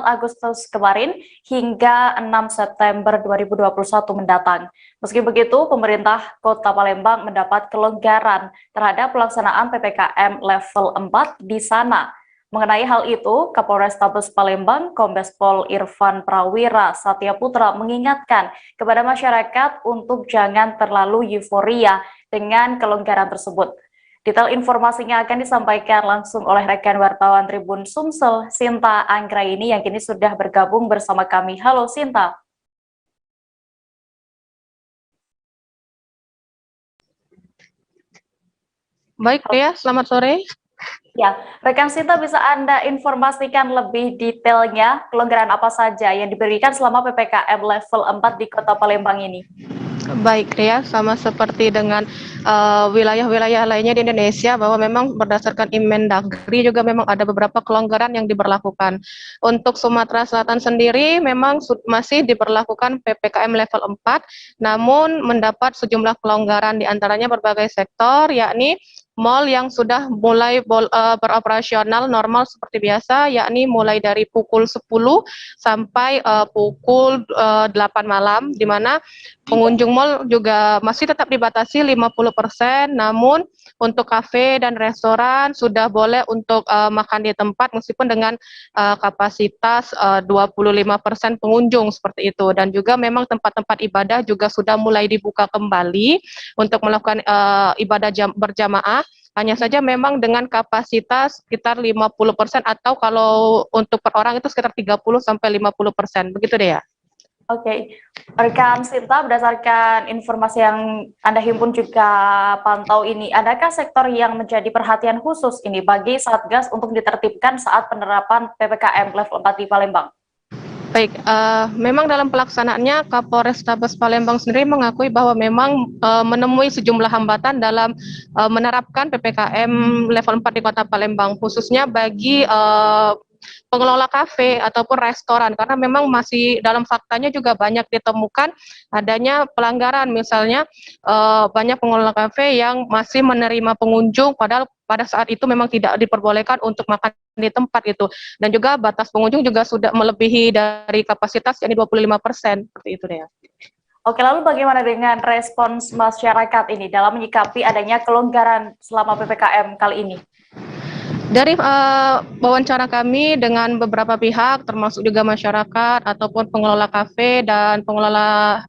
Agustus kemarin hingga 6 September 2021 mendatang. Meski begitu, pemerintah Kota Palembang mendapat kelonggaran terhadap pelaksanaan PPKM level 4 di sana. Mengenai hal itu, Kapolrestabes Palembang, Kombes Pol Irfan Prawira Satyaputra mengingatkan kepada masyarakat untuk jangan terlalu euforia dengan kelonggaran tersebut. Detail informasinya akan disampaikan langsung oleh rekan wartawan Tribun Sumsel, Sinta Anggraini, yang kini sudah bergabung bersama kami. Halo Sinta. Baik ya, selamat sore. Ya, rekan Sinta, bisa Anda informasikan lebih detailnya kelonggaran apa saja yang diberikan selama PPKM level 4 di Kota Palembang ini? Baik ya, sama seperti dengan wilayah-wilayah lainnya di Indonesia, bahwa memang berdasarkan Inmendagri juga memang ada beberapa kelonggaran yang diberlakukan. Untuk Sumatera Selatan sendiri memang masih diberlakukan PPKM level 4, namun mendapat sejumlah kelonggaran, diantaranya berbagai sektor, yakni mal yang sudah mulai beroperasional normal seperti biasa, yakni mulai dari pukul 10 sampai pukul 8 malam, di mana pengunjung mal juga masih tetap dibatasi 50%, namun untuk kafe dan restoran sudah boleh untuk makan di tempat meskipun dengan kapasitas 25% pengunjung seperti itu. Dan juga memang tempat-tempat ibadah juga sudah mulai dibuka kembali untuk melakukan ibadah berjamaah. Hanya saja memang dengan kapasitas sekitar 50%, atau kalau untuk per orang itu sekitar 30-50%. Begitu deh ya. Oke, rekan Sinta, berdasarkan informasi yang Anda himpun juga pantau ini, adakah sektor yang menjadi perhatian khusus ini bagi Satgas untuk ditertibkan saat penerapan PPKM level 4 di Palembang? Baik, memang dalam pelaksanaannya Kapolrestabes Palembang sendiri mengakui bahwa memang menemui sejumlah hambatan dalam menerapkan PPKM level 4 di Kota Palembang, khususnya bagi pengelola kafe ataupun restoran, karena memang masih dalam faktanya juga banyak ditemukan adanya pelanggaran, misalnya banyak pengelola kafe yang masih menerima pengunjung padahal pada saat itu memang tidak diperbolehkan untuk makan di tempat itu, dan juga batas pengunjung juga sudah melebihi dari kapasitas yakni 25%, seperti itu deh. Oke, lalu bagaimana dengan respons masyarakat ini dalam menyikapi adanya kelonggaran selama PPKM kali ini? Dari wawancara kami dengan beberapa pihak, termasuk juga masyarakat ataupun pengelola kafe dan pengelola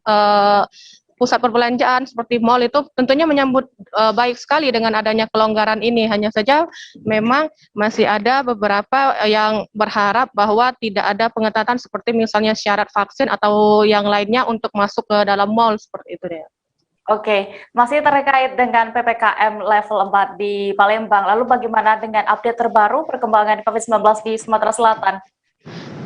pusat perbelanjaan seperti mal, itu tentunya menyambut baik sekali dengan adanya kelonggaran ini. Hanya saja memang masih ada beberapa yang berharap bahwa tidak ada pengetatan seperti misalnya syarat vaksin atau yang lainnya untuk masuk ke dalam mal, seperti itu deh. Oke, masih terkait dengan PPKM level 4 di Palembang, lalu bagaimana dengan update terbaru perkembangan COVID-19 di Sumatera Selatan?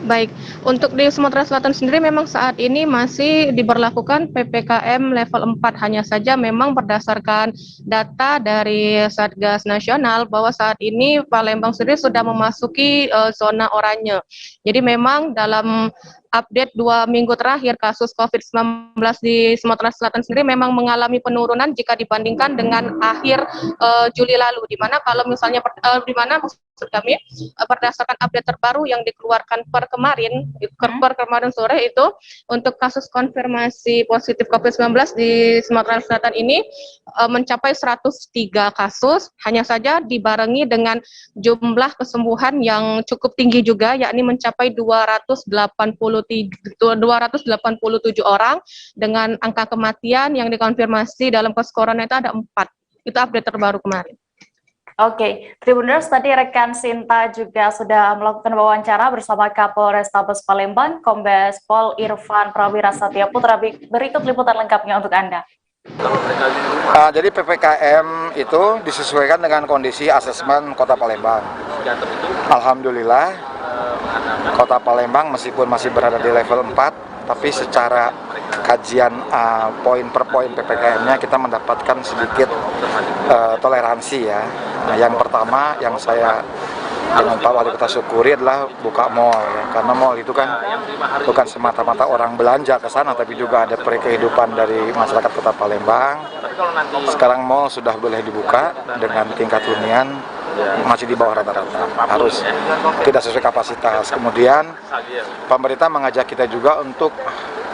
Baik, untuk di Sumatera Selatan sendiri memang saat ini masih diberlakukan PPKM level 4, hanya saja memang berdasarkan data dari Satgas Nasional bahwa saat ini Palembang sendiri sudah memasuki zona oranye. Jadi memang dalam update 2 minggu terakhir kasus COVID-19 di Sumatera Selatan sendiri memang mengalami penurunan jika dibandingkan dengan akhir Juli lalu, di mana kalau misalnya maksud kami berdasarkan update terbaru yang dikeluarkan per kemarin sore itu untuk kasus konfirmasi positif COVID-19 di Sumatera Selatan ini mencapai 103 kasus, hanya saja dibarengi dengan jumlah kesembuhan yang cukup tinggi juga, yakni mencapai 287 orang, dengan angka kematian yang dikonfirmasi dalam kasus corona itu ada 4. Itu update terbaru kemarin. Oke, Tribuners, tadi rekan Sinta juga sudah melakukan wawancara bersama Kapolrestabes Palembang, Kombes Pol Irfan Prawira Satya Putra. Berikut liputan lengkapnya untuk Anda. Jadi PPKM itu disesuaikan dengan kondisi asesmen Kota Palembang. Alhamdulillah, Kota Palembang meskipun masih berada di level 4, tapi secara kajian poin per poin PPKM-nya kita mendapatkan sedikit toleransi ya. Yang pertama yang saya dengan Pak Wali Kota syukuri adalah buka mall ya. Karena mall itu kan bukan semata-mata orang belanja ke sana, tapi juga ada kehidupan dari masyarakat Kota Palembang. Sekarang mall sudah boleh dibuka dengan tingkat hunian masih di bawah rata-rata, harus tidak sesuai kapasitas. Kemudian pemerintah mengajak kita juga untuk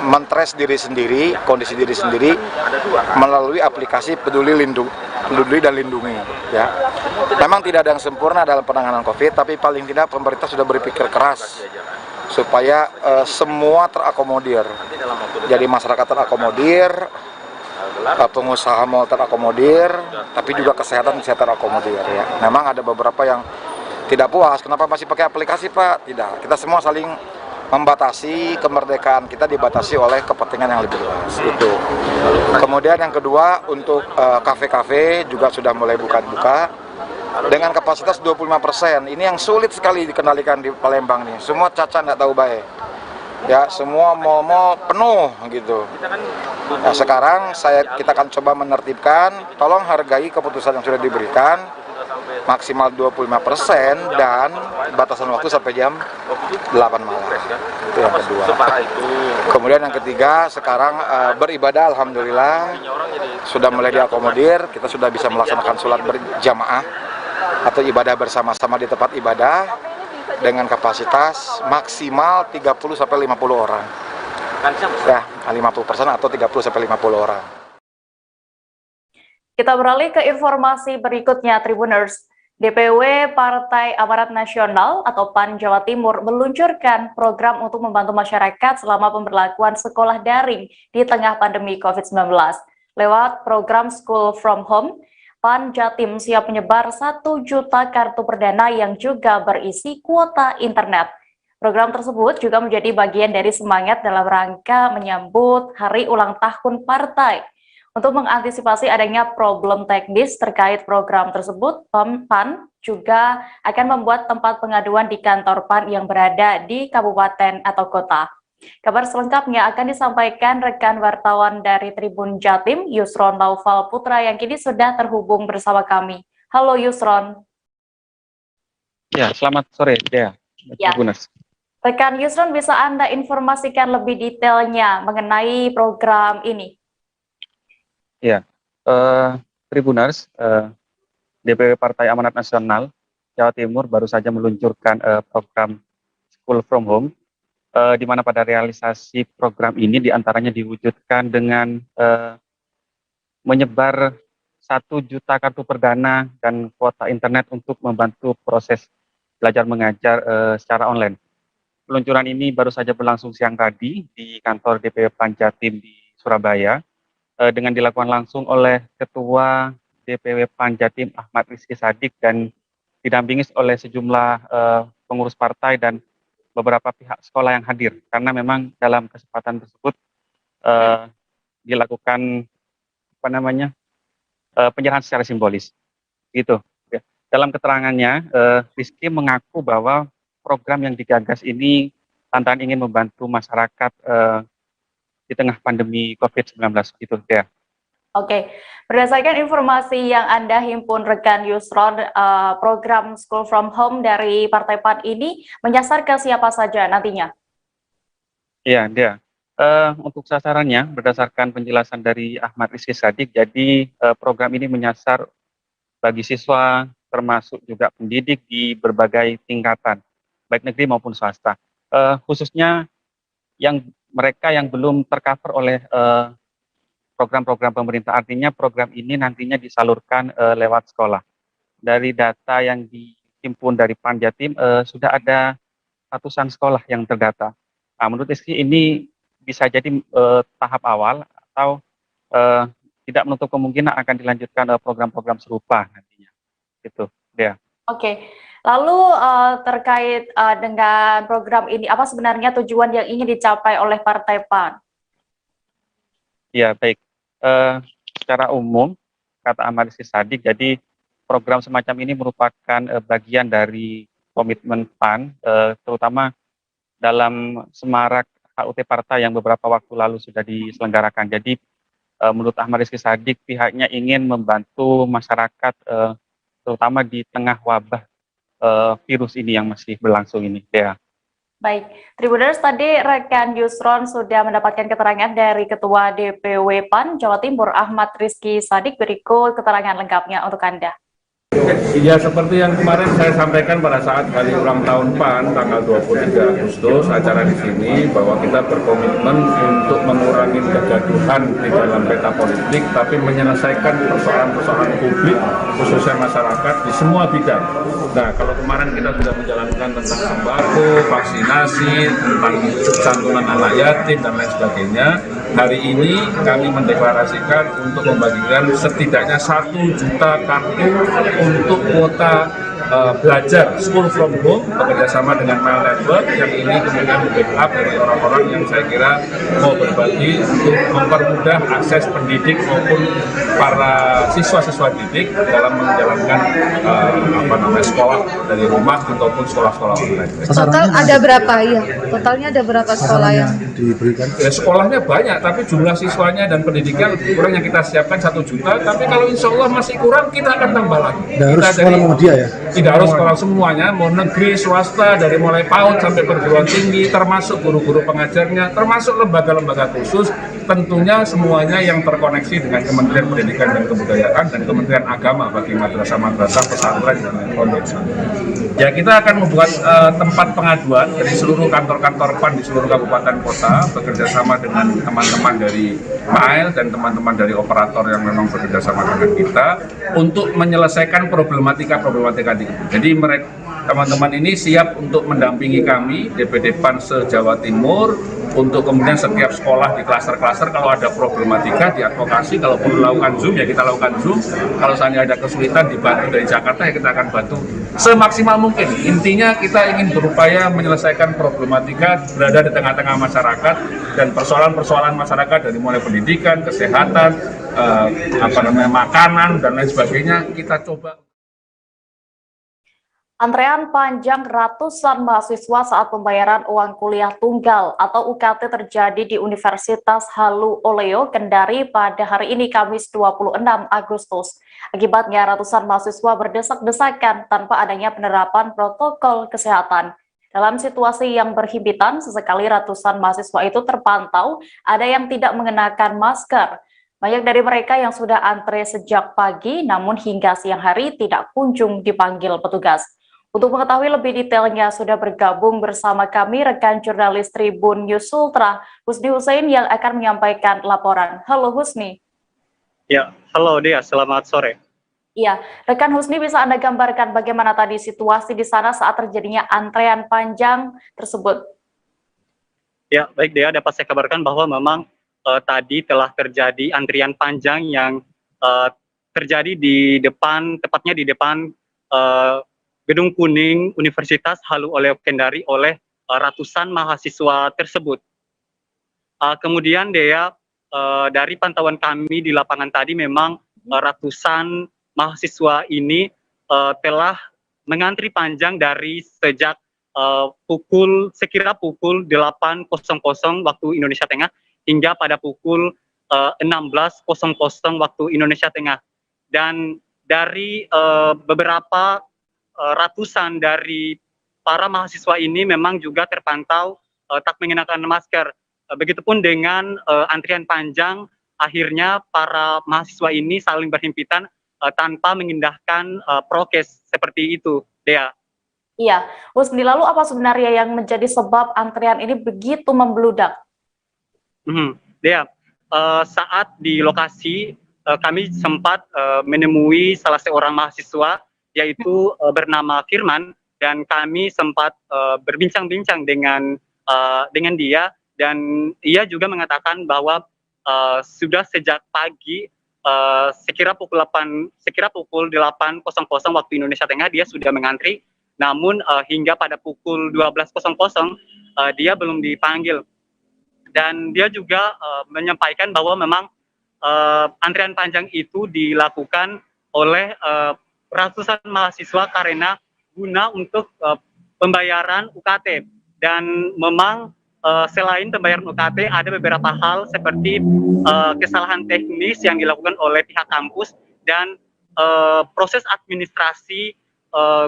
mentres diri sendiri, kondisi diri sendiri melalui aplikasi Peduli dan Lindungi ya. Memang tidak ada yang sempurna dalam penanganan COVID, tapi paling tidak pemerintah sudah berpikir keras supaya semua terakomodir. Jadi masyarakat terakomodir, pengusaha mal terakomodir, tapi juga kesehatan bisa terakomodir ya. Memang ada beberapa yang tidak puas, kenapa masih pakai aplikasi Pak? Tidak, kita semua saling membatasi, kemerdekaan kita dibatasi oleh kepentingan yang lebih luas itu. Kemudian yang kedua, untuk kafe-kafe juga sudah mulai buka-buka dengan kapasitas 25%. Ini yang sulit sekali dikendalikan di Palembang nih. Semua cacat nggak tahu baik. Ya, semua mal-mal penuh gitu. Nah, sekarang kita akan coba menertibkan, tolong hargai keputusan yang sudah diberikan, maksimal 25% dan batasan waktu sampai jam 8 malam. Itu yang kedua. Kemudian yang ketiga, sekarang beribadah alhamdulillah sudah mulai diakomodir, kita sudah bisa melaksanakan sholat berjamaah atau ibadah bersama-sama di tempat ibadah dengan kapasitas maksimal 30 sampai 50 orang. Ya, 50% atau 30 sampai 50 orang. Kita beralih ke informasi berikutnya, Tribuners. DPW Partai Amanat Nasional atau PAN Jawa Timur meluncurkan program untuk membantu masyarakat selama pemberlakuan sekolah daring di tengah pandemi COVID-19. Lewat program School from Home, PAN Jatim siap menyebar 1 juta kartu perdana yang juga berisi kuota internet. Program tersebut juga menjadi bagian dari semangat dalam rangka menyambut hari ulang tahun partai. Untuk mengantisipasi adanya problem teknis terkait program tersebut, PAN juga akan membuat tempat pengaduan di kantor PAN yang berada di kabupaten atau kota. Kabar selengkapnya akan disampaikan rekan wartawan dari Tribun Jatim, Yusron Naufal Putra, yang kini sudah terhubung bersama kami. Halo Yusron. Ya, selamat sore, Dea. Ya. Rekan Yusron, bisa Anda informasikan lebih detailnya mengenai program ini? Ya, Tribuners, DPW Partai Amanat Nasional Jawa Timur baru saja meluncurkan program School from Home, di mana pada realisasi program ini diantaranya diwujudkan dengan menyebar 1 juta kartu perdana dan kuota internet untuk membantu proses belajar mengajar secara online. Peluncuran ini baru saja berlangsung siang tadi di kantor DPW PAN Jatim di Surabaya, dengan dilakukan langsung oleh Ketua DPW PAN Jatim Ahmad Rizky Sadik dan didampingi oleh sejumlah pengurus partai dan beberapa pihak sekolah yang hadir, karena memang dalam kesempatan tersebut dilakukan penyerahan secara simbolis. Gitu. Ya. Dalam keterangannya, Rizky mengaku bahwa program yang digagas ini lantaran ingin membantu masyarakat di tengah pandemi COVID-19 gitu ya. Oke, berdasarkan informasi yang Anda himpun rekan Yusron, program School from Home dari Partai PAN ini menyasar ke siapa saja nantinya? Iya, Dea. Untuk sasarannya, berdasarkan penjelasan dari Ahmad Rizky Sadik, jadi program ini menyasar bagi siswa, termasuk juga pendidik di berbagai tingkatan, baik negeri maupun swasta. Khususnya mereka yang belum tercover oleh program-program pemerintah, artinya program ini nantinya disalurkan lewat sekolah. Dari data yang dihimpun dari PAN Jatim, sudah ada ratusan sekolah yang terdata. Nah, menurut Rizky ini bisa jadi tahap awal atau tidak menutup kemungkinan akan dilanjutkan program-program serupa nantinya. Gitu, Dea. Oke, lalu terkait dengan program ini, apa sebenarnya tujuan yang ingin dicapai oleh Partai PAN? Ya, baik. Secara umum, kata Ahmad Rizky Sadik, jadi program semacam ini merupakan bagian dari komitmen PAN, terutama dalam semarak HUT Partai yang beberapa waktu lalu sudah diselenggarakan. Jadi, menurut Ahmad Rizky Sadik, pihaknya ingin membantu masyarakat, terutama di tengah wabah virus ini yang masih berlangsung ini. Ya. Baik, Tribuners, tadi rekan Yusron sudah mendapatkan keterangan dari Ketua DPW PAN Jawa Timur Ahmad Rizky Sadik. Berikut keterangan lengkapnya untuk Anda. Ya, seperti yang kemarin saya sampaikan pada saat hari ulang tahun PAN tanggal 23 Agustus acara di sini, bahwa kita berkomitmen untuk mengurangi kegaduhan di dalam peta politik, tapi menyelesaikan persoalan-persoalan publik khususnya masyarakat di semua bidang. Nah, kalau kemarin kita sudah menjalankan tentang sembako, vaksinasi, tentang santunan anak yatim dan lain sebagainya, hari ini kami mendeklarasikan untuk membagikan setidaknya 1 juta kartu untuk kuota belajar School from Home bekerjasama dengan Mail Network, yang ini kemudian backup dari orang-orang yang saya kira mau berbagi untuk mempermudah akses pendidik maupun para siswa-siswa didik dalam menjalankan sekolah dari rumah ataupun sekolah-sekolah online. Total ada berapa ya? Totalnya ada berapa sekolah yang diberikan? Ya, sekolahnya banyak, tapi jumlah siswanya dan pendidikan kurang yang kita siapkan 1 juta. Tapi kalau insya Allah masih kurang, kita akan tambah lagi. Tidak harus sekolah Muhammadiyah ya? Tidak harus sekolah semuanya, mau negeri, swasta, dari mulai PAUD sampai perguruan tinggi, termasuk guru-guru pengajarnya, termasuk lembaga-lembaga khusus, tentunya semuanya yang terkoneksi dengan Kementerian Pendidikan dan Kebudayaan dan Kementerian Agama bagi madrasah-madrasah, pesantren, dan pondok. Ya, kita akan membuat tempat pengaduan dari seluruh kantor-kantor PAN di seluruh kabupaten kota, bekerjasama dengan teman-teman dari Mail dan teman-teman dari operator yang memang bekerjasama dengan kita untuk menyelesaikan problematika di. Jadi mereka, teman-teman ini siap untuk mendampingi kami DPD PAN se-Jawa Timur untuk kemudian setiap sekolah di klaster-klaster kalau ada problematika diadvokasi, kalau perlu lakukan Zoom ya kita lakukan Zoom, kalau seandainya ada kesulitan dibantu dari Jakarta ya kita akan bantu semaksimal mungkin. Intinya kita ingin berupaya menyelesaikan problematika berada di tengah-tengah masyarakat dan persoalan-persoalan masyarakat dari mulai pendidikan, kesehatan, makanan dan lain sebagainya kita coba. Antrean panjang ratusan mahasiswa saat pembayaran uang kuliah tunggal atau UKT terjadi di Universitas Halu Oleo, Kendari pada hari ini Kamis 26 Agustus. Akibatnya ratusan mahasiswa berdesak-desakan tanpa adanya penerapan protokol kesehatan. Dalam situasi yang berhimpitan, sesekali ratusan mahasiswa itu terpantau ada yang tidak mengenakan masker. Banyak dari mereka yang sudah antre sejak pagi, namun hingga siang hari tidak kunjung dipanggil petugas. Untuk mengetahui lebih detailnya, sudah bergabung bersama kami rekan jurnalis Tribun News Ultra, Husni Hussein yang akan menyampaikan laporan. Halo Husni. Ya, halo Dea, selamat sore. Iya, rekan Husni bisa Anda gambarkan bagaimana tadi situasi di sana saat terjadinya antrean panjang tersebut? Ya, baik Dea, dapat saya kabarkan bahwa memang tadi telah terjadi antrian panjang yang terjadi di depan, tepatnya di depan Gedung Kuning Universitas Halu Oleo Kendari oleh ratusan mahasiswa tersebut. Kemudian Dea, dari pantauan kami di lapangan tadi memang ratusan mahasiswa ini telah mengantri panjang dari sejak sekira pukul 8.00 waktu Indonesia Tengah hingga pada pukul 16.00 waktu Indonesia Tengah. Dan dari beberapa ratusan dari para mahasiswa ini memang juga terpantau tak mengenakan masker. Begitupun dengan antrian panjang, akhirnya para mahasiswa ini saling berhimpitan tanpa mengindahkan prokes seperti itu, Dea. Iya, Husni, lalu apa sebenarnya yang menjadi sebab antrian ini begitu membludak? Dea, saat di lokasi kami sempat menemui salah seorang mahasiswa yaitu bernama Firman, dan kami sempat berbincang-bincang dengan dia, dan ia juga mengatakan bahwa sudah sejak pagi sekira pukul 8.00 waktu Indonesia Tengah dia sudah mengantri, namun hingga pada pukul 12.00 dia belum dipanggil. Dan dia juga menyampaikan bahwa memang antrian panjang itu dilakukan oleh ratusan mahasiswa karena guna untuk pembayaran UKT. Dan memang selain pembayaran UKT ada beberapa hal seperti kesalahan teknis yang dilakukan oleh pihak kampus dan proses administrasi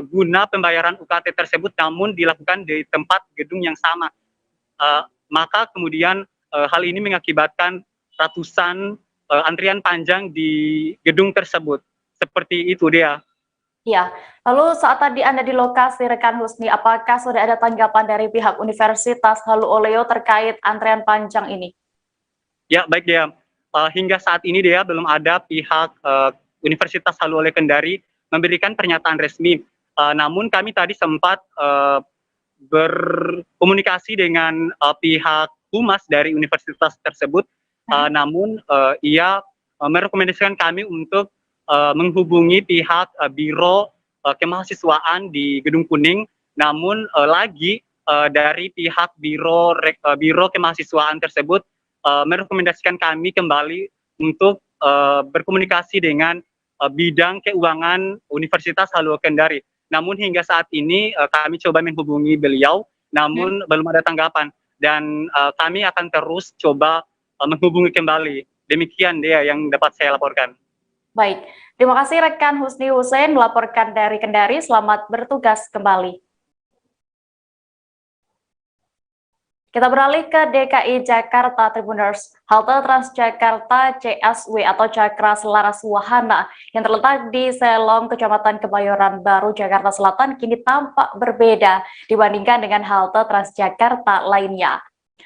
guna pembayaran UKT tersebut namun dilakukan di tempat gedung yang sama. Maka kemudian hal ini mengakibatkan ratusan antrian panjang di gedung tersebut. Seperti itu dia. Ya, lalu saat tadi Anda di lokasi rekan Husni, apakah sudah ada tanggapan dari pihak Universitas Halu Oleo terkait antrean panjang ini? Ya, baik Dea. Hingga saat ini Dea belum ada pihak Universitas Halu Oleo Kendari memberikan pernyataan resmi. Namun kami tadi sempat berkomunikasi dengan pihak humas dari universitas tersebut. Namun ia merekomendasikan kami untuk menghubungi pihak Biro Kemahasiswaan di Gedung Kuning, namun lagi dari pihak Biro Kemahasiswaan tersebut merekomendasikan kami kembali untuk berkomunikasi dengan bidang keuangan Universitas Halu Kendari. Namun hingga saat ini kami coba menghubungi beliau, namun belum ada tanggapan, dan kami akan terus coba menghubungi kembali. Demikian dia yang dapat saya laporkan. Baik, terima kasih rekan Husni Hussein melaporkan dari Kendari. Selamat bertugas kembali. Kita beralih ke DKI Jakarta, Tribuners. Halte Transjakarta CSW atau Cakra Selaras Wahana yang terletak di Selong, Kecamatan Kebayoran Baru, Jakarta Selatan kini tampak berbeda dibandingkan dengan halte Transjakarta lainnya.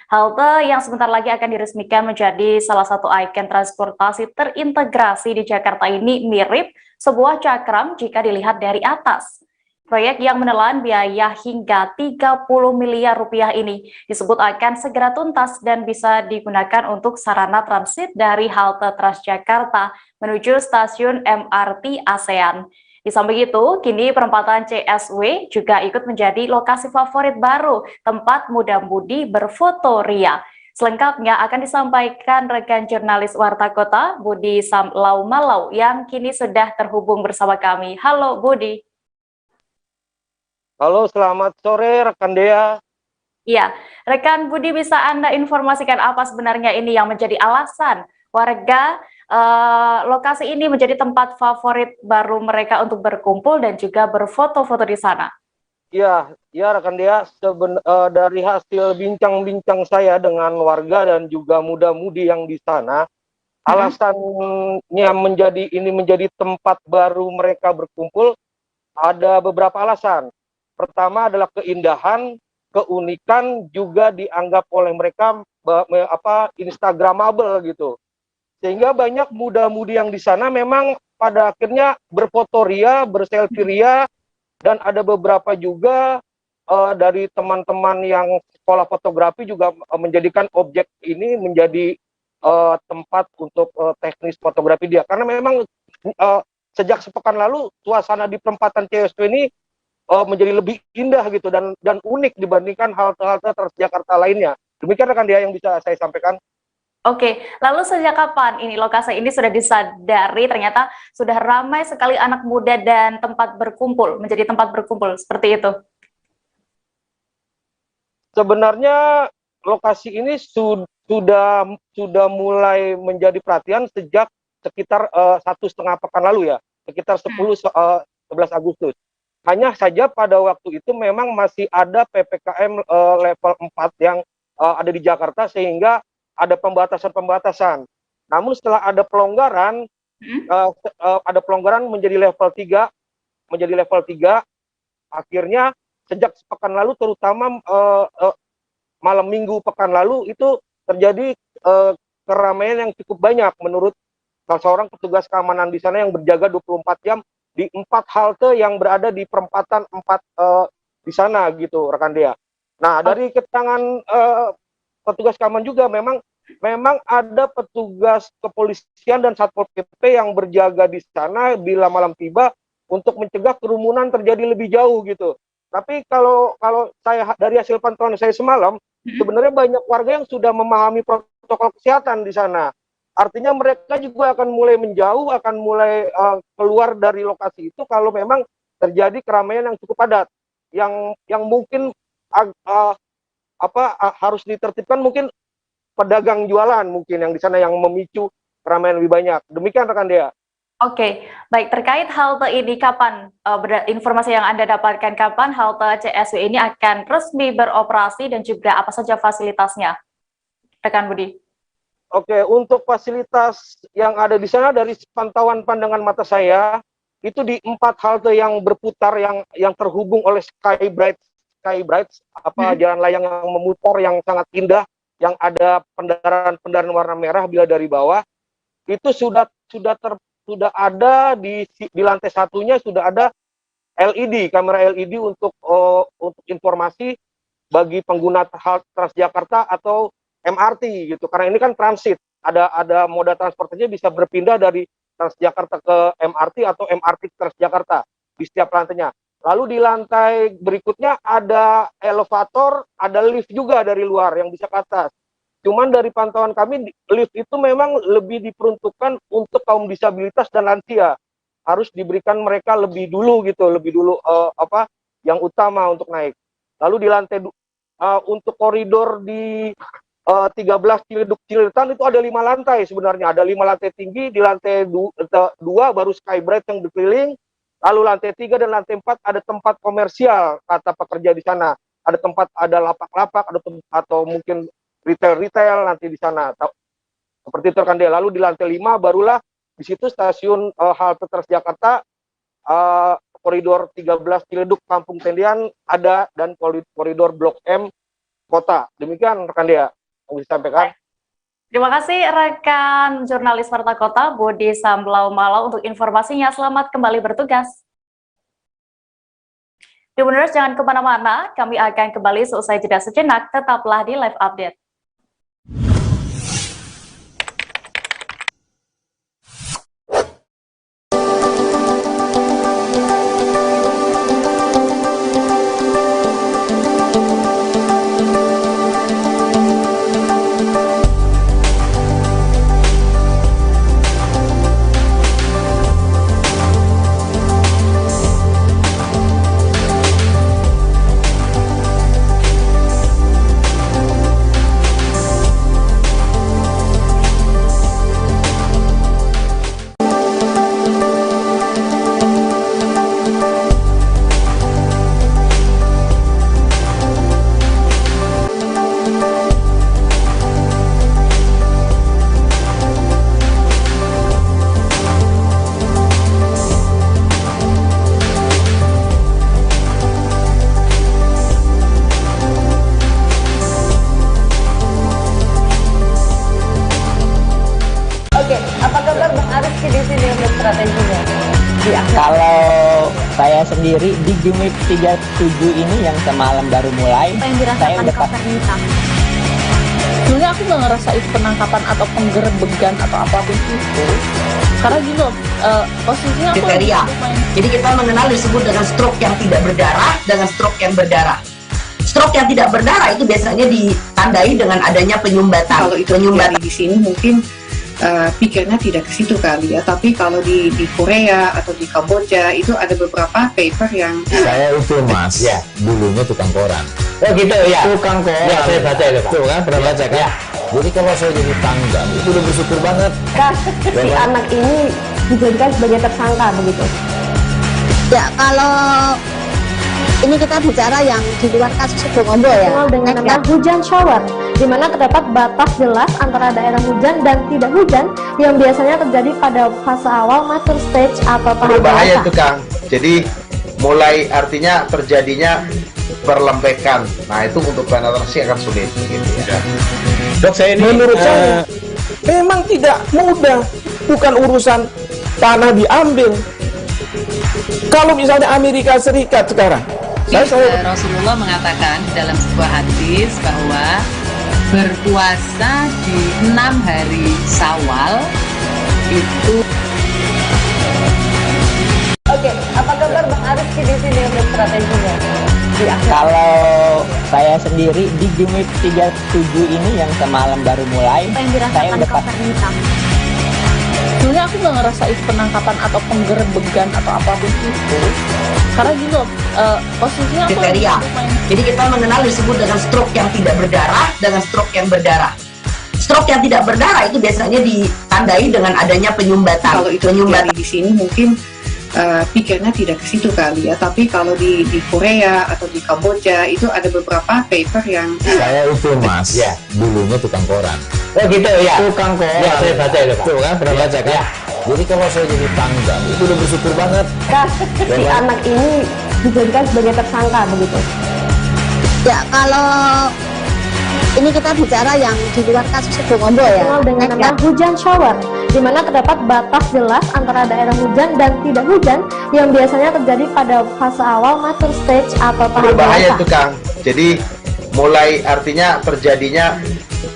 Halte yang sebentar lagi akan diresmikan menjadi salah satu ikon transportasi terintegrasi di Jakarta ini mirip sebuah cakram jika dilihat dari atas. Proyek yang menelan biaya hingga 30 miliar rupiah ini disebut akan segera tuntas dan bisa digunakan untuk sarana transit dari halte Transjakarta menuju stasiun MRT ASEAN. Di samping itu, kini perempatan CSW juga ikut menjadi lokasi favorit baru tempat muda-mudi berfoto ria. Selengkapnya akan disampaikan rekan jurnalis Warta Kota, Budi Samlau-Malau, yang kini sudah terhubung bersama kami. Halo Budi. Halo, selamat sore rekan Dea. Iya, rekan Budi, bisa Anda informasikan apa sebenarnya ini yang menjadi alasan warga lokasi ini menjadi tempat favorit baru mereka untuk berkumpul dan juga berfoto-foto di sana? Ya rekan Dea, dari hasil bincang-bincang saya dengan warga dan juga muda-mudi yang di sana, alasannya menjadi tempat baru mereka berkumpul ada beberapa alasan. Pertama adalah keindahan, keunikan, juga dianggap oleh mereka instagramable gitu. Sehingga banyak muda-mudi yang di sana memang pada akhirnya berfoto ria, berselfie ria, dan ada beberapa juga dari teman-teman yang sekolah fotografi juga menjadikan objek ini menjadi tempat untuk teknis fotografi dia. Karena memang sejak sepekan lalu suasana di perempatan CSW ini menjadi lebih indah gitu dan unik dibandingkan halte-halte Transjakarta lainnya. Demikian rekan Dea yang bisa saya sampaikan. Oke, lalu sejak kapan ini lokasi ini sudah disadari ternyata sudah ramai sekali anak muda dan tempat berkumpul, menjadi tempat berkumpul seperti itu? Sebenarnya lokasi ini sudah mulai menjadi perhatian sejak sekitar 1,5 pekan lalu ya, sekitar 11 Agustus. Hanya saja pada waktu itu memang masih ada PPKM level 4 yang ada di Jakarta sehingga ada pembatasan-pembatasan. Namun setelah ada pelonggaran, menjadi level 3, akhirnya sejak sepekan lalu, terutama malam minggu pekan lalu, itu terjadi keramaian yang cukup banyak menurut salah seorang petugas keamanan di sana yang berjaga 24 jam di 4 halte yang berada di perempatan 4 di sana gitu rekan Dea. Nah, dari keterangan petugas keamanan juga memang ada petugas kepolisian dan Satpol PP yang berjaga di sana bila malam tiba untuk mencegah kerumunan terjadi lebih jauh gitu. Tapi kalau saya dari hasil pantauan saya semalam, sebenarnya banyak warga yang sudah memahami protokol kesehatan di sana. Artinya mereka juga akan mulai menjauh, akan mulai keluar dari lokasi itu kalau memang terjadi keramaian yang cukup padat, yang mungkin harus ditertibkan, mungkin pedagang jualan mungkin yang di sana yang memicu keramaian lebih banyak. Demikian rekan Dea. Oke, baik, terkait halte ini kapan informasi yang Anda dapatkan, kapan halte CSW ini akan resmi beroperasi dan juga apa saja fasilitasnya, rekan Budi? Oke, untuk fasilitas yang ada di sana dari pantauan pandangan mata saya itu di 4 halte yang berputar yang terhubung oleh Skybright, jalan layang yang memutar yang sangat indah, yang ada pendaran warna merah bila dari bawah, itu sudah ada di lantai satunya sudah ada kamera LED untuk informasi bagi pengguna Transjakarta atau MRT gitu. Karena ini kan transit, ada moda transportasinya bisa berpindah dari Transjakarta ke MRT atau MRT ke Transjakarta di setiap lantainya. Lalu di lantai berikutnya ada elevator, ada lift juga dari luar yang bisa ke atas. Cuman dari pantauan kami, lift itu memang lebih diperuntukkan untuk kaum disabilitas dan lansia. Harus diberikan mereka lebih dulu yang utama untuk naik. Lalu di lantai untuk koridor di 13 Ciledug-Ciletan itu ada 5 lantai sebenarnya. Ada 5 lantai tinggi, di lantai 2 baru Skybright yang berkeliling. Lalu lantai 3 dan lantai 4 ada tempat komersial kata pekerja di sana. Ada lapak-lapak, atau mungkin retail nanti di sana. Seperti itu kan dia. Lalu di lantai 5 barulah di situ stasiun halte Transjakarta, koridor 13 Ciledug Kampung Tendian ada, dan koridor Blok M Kota. Demikian rekan Dea yang disampaikan. Terima kasih rekan jurnalis Warta Kota Budi Samlau-Malau untuk informasinya. Selamat kembali bertugas. Tribuners, jangan kemana-mana, kami akan kembali seusai jeda sejenak. Tetaplah di Live Update. Kalau saya sendiri di Jumip 37 ini yang semalam baru mulai, saya udah Sebenarnya aku nggak ngerasa itu penangkapan atau penggerebegan atau apapun itu. Karena gini loh, posisinya aku kriteria. Jadi kita mengenal disebut dengan stroke yang tidak berdarah dengan stroke yang berdarah. Stroke yang tidak berdarah itu biasanya ditandai dengan adanya penyumbatan. Kalau itu terjadi di sini mungkin pikirnya tidak ke situ kali ya, tapi kalau di Korea atau di Kamboja itu ada beberapa paper yang saya itu mas, ya dulunya tukang koran. Oh gitu ya, tukang koran. Ya saya baca itu pak. Tuh kan pernah baca kan? Ya. Jadi kalau saya jadi tanggal itu udah bersyukur banget. Si anak ini dijadikan sebagai tersangka begitu. Ya kalau ini kita bicara yang di luar kasus Sebongombo ya. Dengan nama hujan shower, di mana terdapat batas jelas antara daerah hujan dan tidak hujan yang biasanya terjadi pada fase awal master stage atau tahap berbahaya dewasa. itu Kang. Jadi mulai artinya terjadinya perlembekan. Nah itu untuk penetrasi akan sulit. Gitu ya. Dok saya ini menurut saya memang tidak mudah, bukan urusan tanah diambil. Kalau misalnya Amerika Serikat sekarang. Rasulullah mengatakan dalam sebuah hadis bahwa berpuasa di 6 hari Syawal itu. Oke, apa kabar Bang Arifki di sini untuk strateginya? Kalau saya sendiri di Jumip 37 ini yang semalam baru mulai, saya udah Sebenarnya aku nggak ngerasa itu penangkapan atau penggerebegan atau apapun itu. Karena gini loh, posisinya aku kriteria. Jadi kita mengenal disebut dengan stroke yang tidak berdarah dengan stroke yang berdarah. Stroke yang tidak berdarah itu biasanya ditandai dengan adanya penyumbatan. Kalau itu terjadi di sini mungkin pikirnya tidak ke situ kali ya, tapi kalau di Korea atau di Kamboja itu ada beberapa paper yang saya itu mas, ya dulunya tukang koran. Oh gitu ya, tukang koran. Ya saya baca itu pak. Tuh kan pernah baca kan? Ya. Jadi kalau saya jadi tanggal itu udah bersyukur banget. Si anak ini dijadikan sebagai tersangka begitu. Ya kalau ini kita bicara yang di luar kasus Sebongombo ya. Dengan nama hujan shower, di mana terdapat batas jelas antara daerah hujan dan tidak hujan yang biasanya terjadi pada fase awal master stage atau tahap berbahaya dewasa. itu Kang. Jadi mulai artinya terjadinya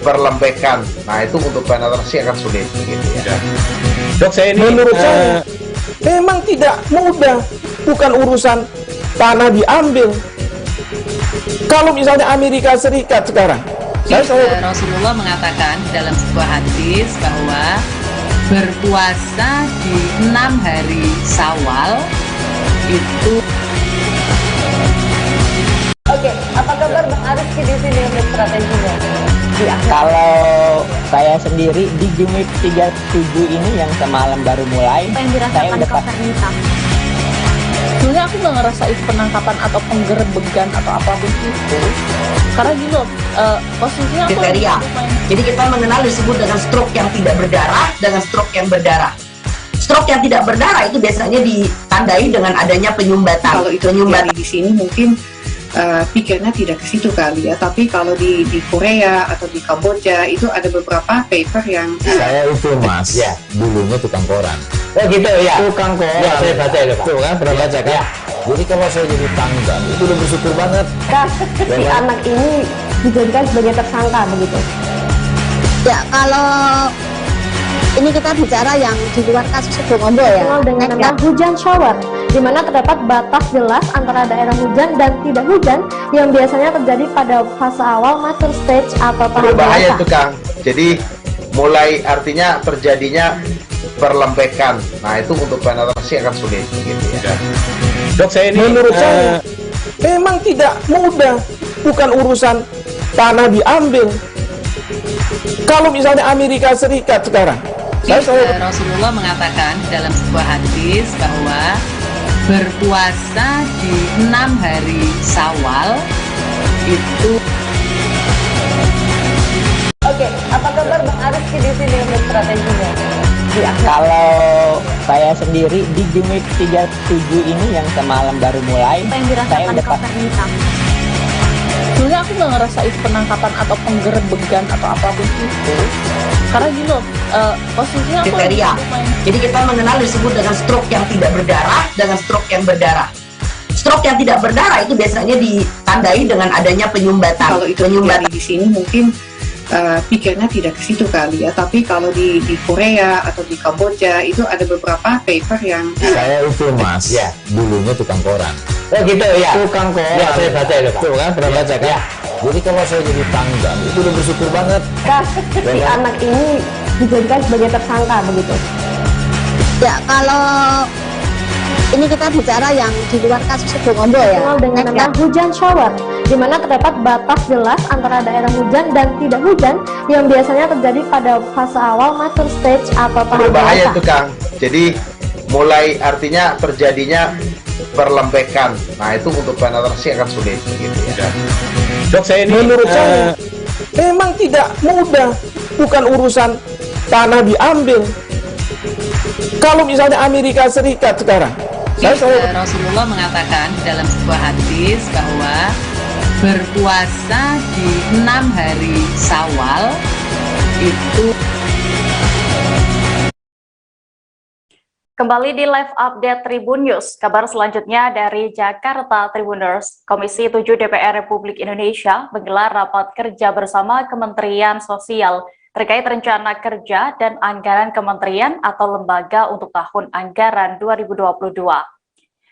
perlembekan. Nah itu untuk penetrasi akan sulit. Gitu ya. Dok saya ini menurut saya memang tidak mudah, bukan urusan tanah diambil. Kalau misalnya Amerika Serikat sekarang. Rasulullah mengatakan dalam sebuah hadis bahwa berpuasa di 6 hari Syawal itu. Oke, apa kabar Bang Arifki di sini untuk strateginya? Kalau saya sendiri di Jumip 37 ini yang semalam baru mulai, saya udah Sebenarnya aku nggak ngerasa itu penangkapan atau penggerebegan atau apapun itu. Karena gini loh, posisinya aku kriteria. Jadi kita mengenal disebut dengan stroke yang tidak berdarah dengan stroke yang berdarah. Stroke yang tidak berdarah itu biasanya ditandai dengan adanya penyumbatan. Kalau itu terjadi di sini mungkin pikirnya tidak ke situ kali ya, tapi kalau di Korea atau di Kamboja itu ada beberapa paper yang saya itu mas, ya dulunya tukang koran. Oh gitu ya, tukang koran. Ya saya baca itu pak. Tuh kan pernah baca kan? Ya. Jadi kalau saya jadi tanggal itu udah bersyukur banget. Si anak ini dijadikan sebagai tersangka begitu. Ya kalau ini kita bicara yang di luar kasus Sebongombo ya. Dengan nama hujan shower, di mana terdapat batas jelas antara daerah hujan dan tidak hujan yang biasanya terjadi pada fase awal master stage atau tahap berbahaya dewasa. itu Kang. Jadi mulai artinya terjadinya perlembekan. Nah itu untuk penetrasi akan sulit. Gitu ya. Dok saya ini menurut saya memang tidak mudah, bukan urusan tanah diambil. Kalau misalnya Amerika Serikat sekarang. Rasulullah mengatakan dalam sebuah hadis bahwa berpuasa di 6 hari Syawal itu. Oke, apa kabar Bang Arifki di sini untuk strateginya? Kalau saya sendiri di Jumip 37 ini yang semalam baru mulai, saya udah Sebenarnya aku nggak ngerasa itu penangkapan atau penggerebekan atau apapun itu. Karena gini loh, posisinya aku kriteria. Jadi kita mengenal disebut dengan stroke yang tidak berdarah dengan stroke yang berdarah. Stroke yang tidak berdarah itu biasanya ditandai dengan adanya penyumbatan. Kalau itu terjadi di sini mungkin pikirnya tidak ke situ kali ya, tapi kalau di Korea atau di Kamboja itu ada beberapa paper yang saya itu mas, ya dulunya tukang koran. Oh gitu ya, tukang koran. Ya saya baca itu pak. Tuh kan pernah baca kan? Ya. Jadi kalau saya jadi pangdam itu udah bersyukur banget. Si anak ini dijadikan sebagai tersangka begitu. Ya kalau ini kita bicara yang di luar kasus Bongombo ya. Dengan nama hujan shower, di mana terdapat batas jelas antara daerah hujan dan tidak hujan yang biasanya terjadi pada fase awal mature stage atau tahap berbahaya dewasa. tuh Kang. Jadi mulai artinya terjadinya perlembekan. Nah itu untuk penetrasi akan sulit gitu ya. Dok saya ini menurut saya memang tidak mudah, bukan urusan tanah diambil. Kalau misalnya Amerika Serikat sekarang, Rasulullah mengatakan dalam sebuah hadis bahwa berpuasa di 6 hari Syawal itu. Kembali di live update Tribun News, kabar selanjutnya dari Jakarta Tribuners. Komisi 7 DPR Republik Indonesia menggelar rapat kerja bersama Kementerian Sosial terkait rencana kerja dan anggaran kementerian atau lembaga untuk tahun anggaran 2022.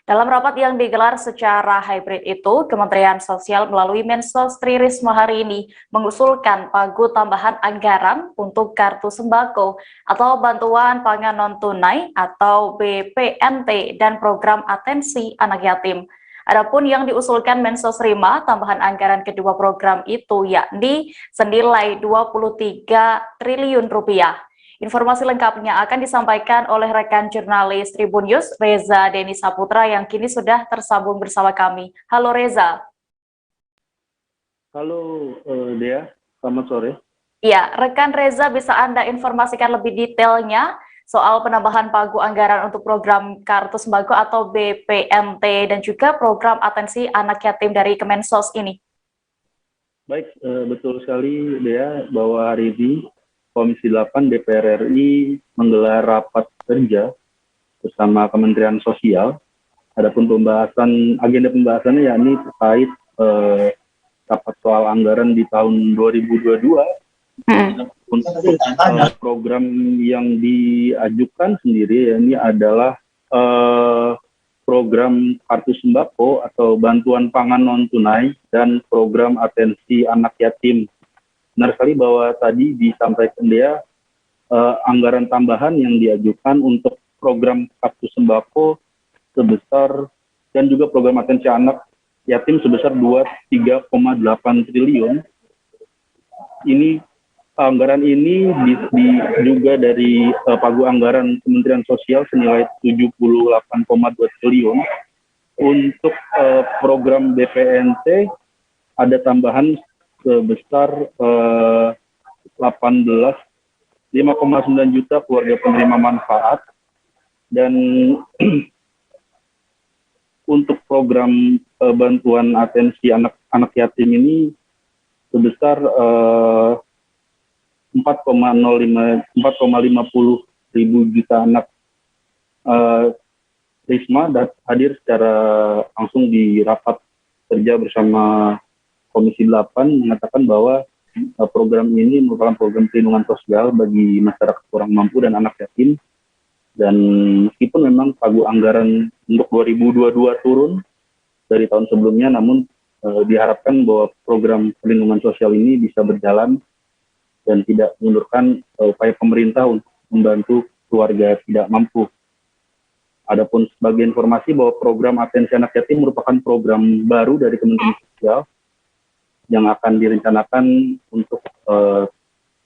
Dalam rapat yang digelar secara hybrid itu, Kementerian Sosial melalui Mensos Tri Risma hari ini mengusulkan pagu tambahan anggaran untuk kartu sembako atau bantuan pangan non-tunai atau BPNT dan program atensi anak yatim. Adapun yang diusulkan Mensos Rima, tambahan anggaran kedua program itu yakni senilai 23 triliun rupiah. Informasi lengkapnya akan disampaikan oleh rekan jurnalis Tribun News, Reza Deni Saputra, yang kini sudah tersambung bersama kami. Halo Reza. Halo Dea, selamat sore. Ya, rekan Reza, bisa Anda informasikan lebih detailnya soal penambahan pagu anggaran untuk program kartu sembako atau BPNT dan juga program atensi anak yatim dari Kemensos ini? Baik, betul sekali Dea, bahwa hari ini Komisi 8 DPR RI menggelar rapat kerja bersama Kementerian Sosial. Adapun agenda pembahasannya yakni terkait rapat soal anggaran di tahun 2022 untuk program yang diajukan sendiri, ini adalah program kartu sembako atau bantuan pangan non tunai dan program atensi anak yatim. Benar sekali bahwa tadi disampaikan dia anggaran tambahan yang diajukan untuk program kartu sembako sebesar dan juga program atensi anak yatim sebesar 3,8 triliun. Ini anggaran ini juga dari pagu anggaran Kementerian Sosial senilai 78,2 triliun. Untuk program BPNT ada tambahan sebesar 5,9 juta keluarga penerima manfaat, dan untuk program bantuan atensi anak yatim ini sebesar 4,50 ribu juta anak. Risma hadir secara langsung di rapat kerja bersama Komisi 8 mengatakan bahwa program ini merupakan program perlindungan sosial bagi masyarakat kurang mampu dan anak yatim. Dan meskipun memang pagu anggaran untuk 2022 turun dari tahun sebelumnya, namun diharapkan bahwa program perlindungan sosial ini bisa berjalan dan tidak mengundurkan upaya pemerintah untuk membantu keluarga tidak mampu. Adapun sebagai informasi bahwa program atensi anak yatim merupakan program baru dari Kementerian Sosial yang akan direncanakan untuk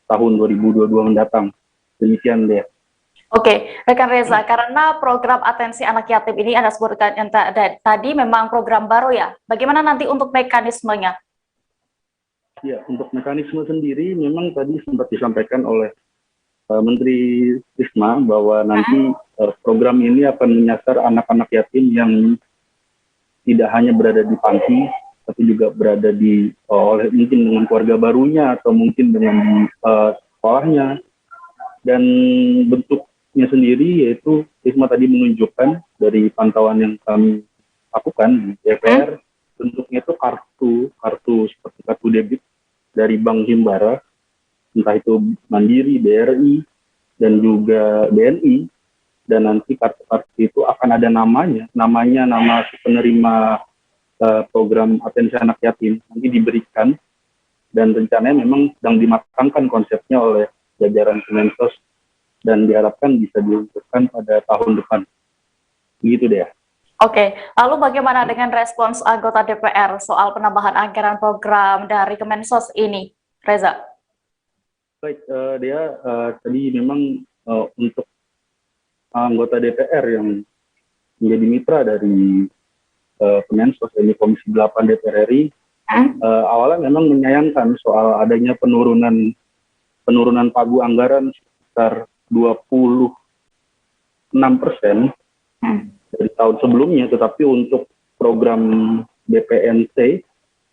tahun 2022 mendatang. Demikian deh. Oke, rekan Reza, karena program atensi anak yatim ini Anda sebutkan tadi memang program baru ya. Bagaimana nanti untuk mekanismenya? Ya, untuk mekanisme sendiri memang tadi sempat disampaikan oleh Menteri Risma bahwa nanti program ini akan menyasar anak-anak yatim yang tidak hanya berada di panti, tapi juga berada di oleh mungkin dengan keluarga barunya atau mungkin dengan di sekolahnya. Dan bentuknya sendiri yaitu Risma tadi menunjukkan dari pantauan yang kami lakukan di DPR, bentuknya itu kartu seperti kartu debit dari Bank Himbara, entah itu Mandiri, BRI, dan juga BNI. Dan nanti kartu-kartu itu akan ada namanya nama si penerima program atensi anak yatim nanti diberikan, dan rencananya memang sedang dimatangkan konsepnya oleh jajaran Kemensos dan diharapkan bisa diluncurkan pada tahun depan. Begitu deh. Oke, lalu bagaimana dengan respons anggota DPR soal penambahan anggaran program dari Kemensos ini, Reza? Baik, dia tadi memang untuk anggota DPR yang menjadi mitra dari Kemensos, ini Komisi 8 DPR RI, awalnya memang menyayangkan soal adanya penurunan pagu anggaran sekitar 26% dari tahun sebelumnya, tetapi untuk program BPNT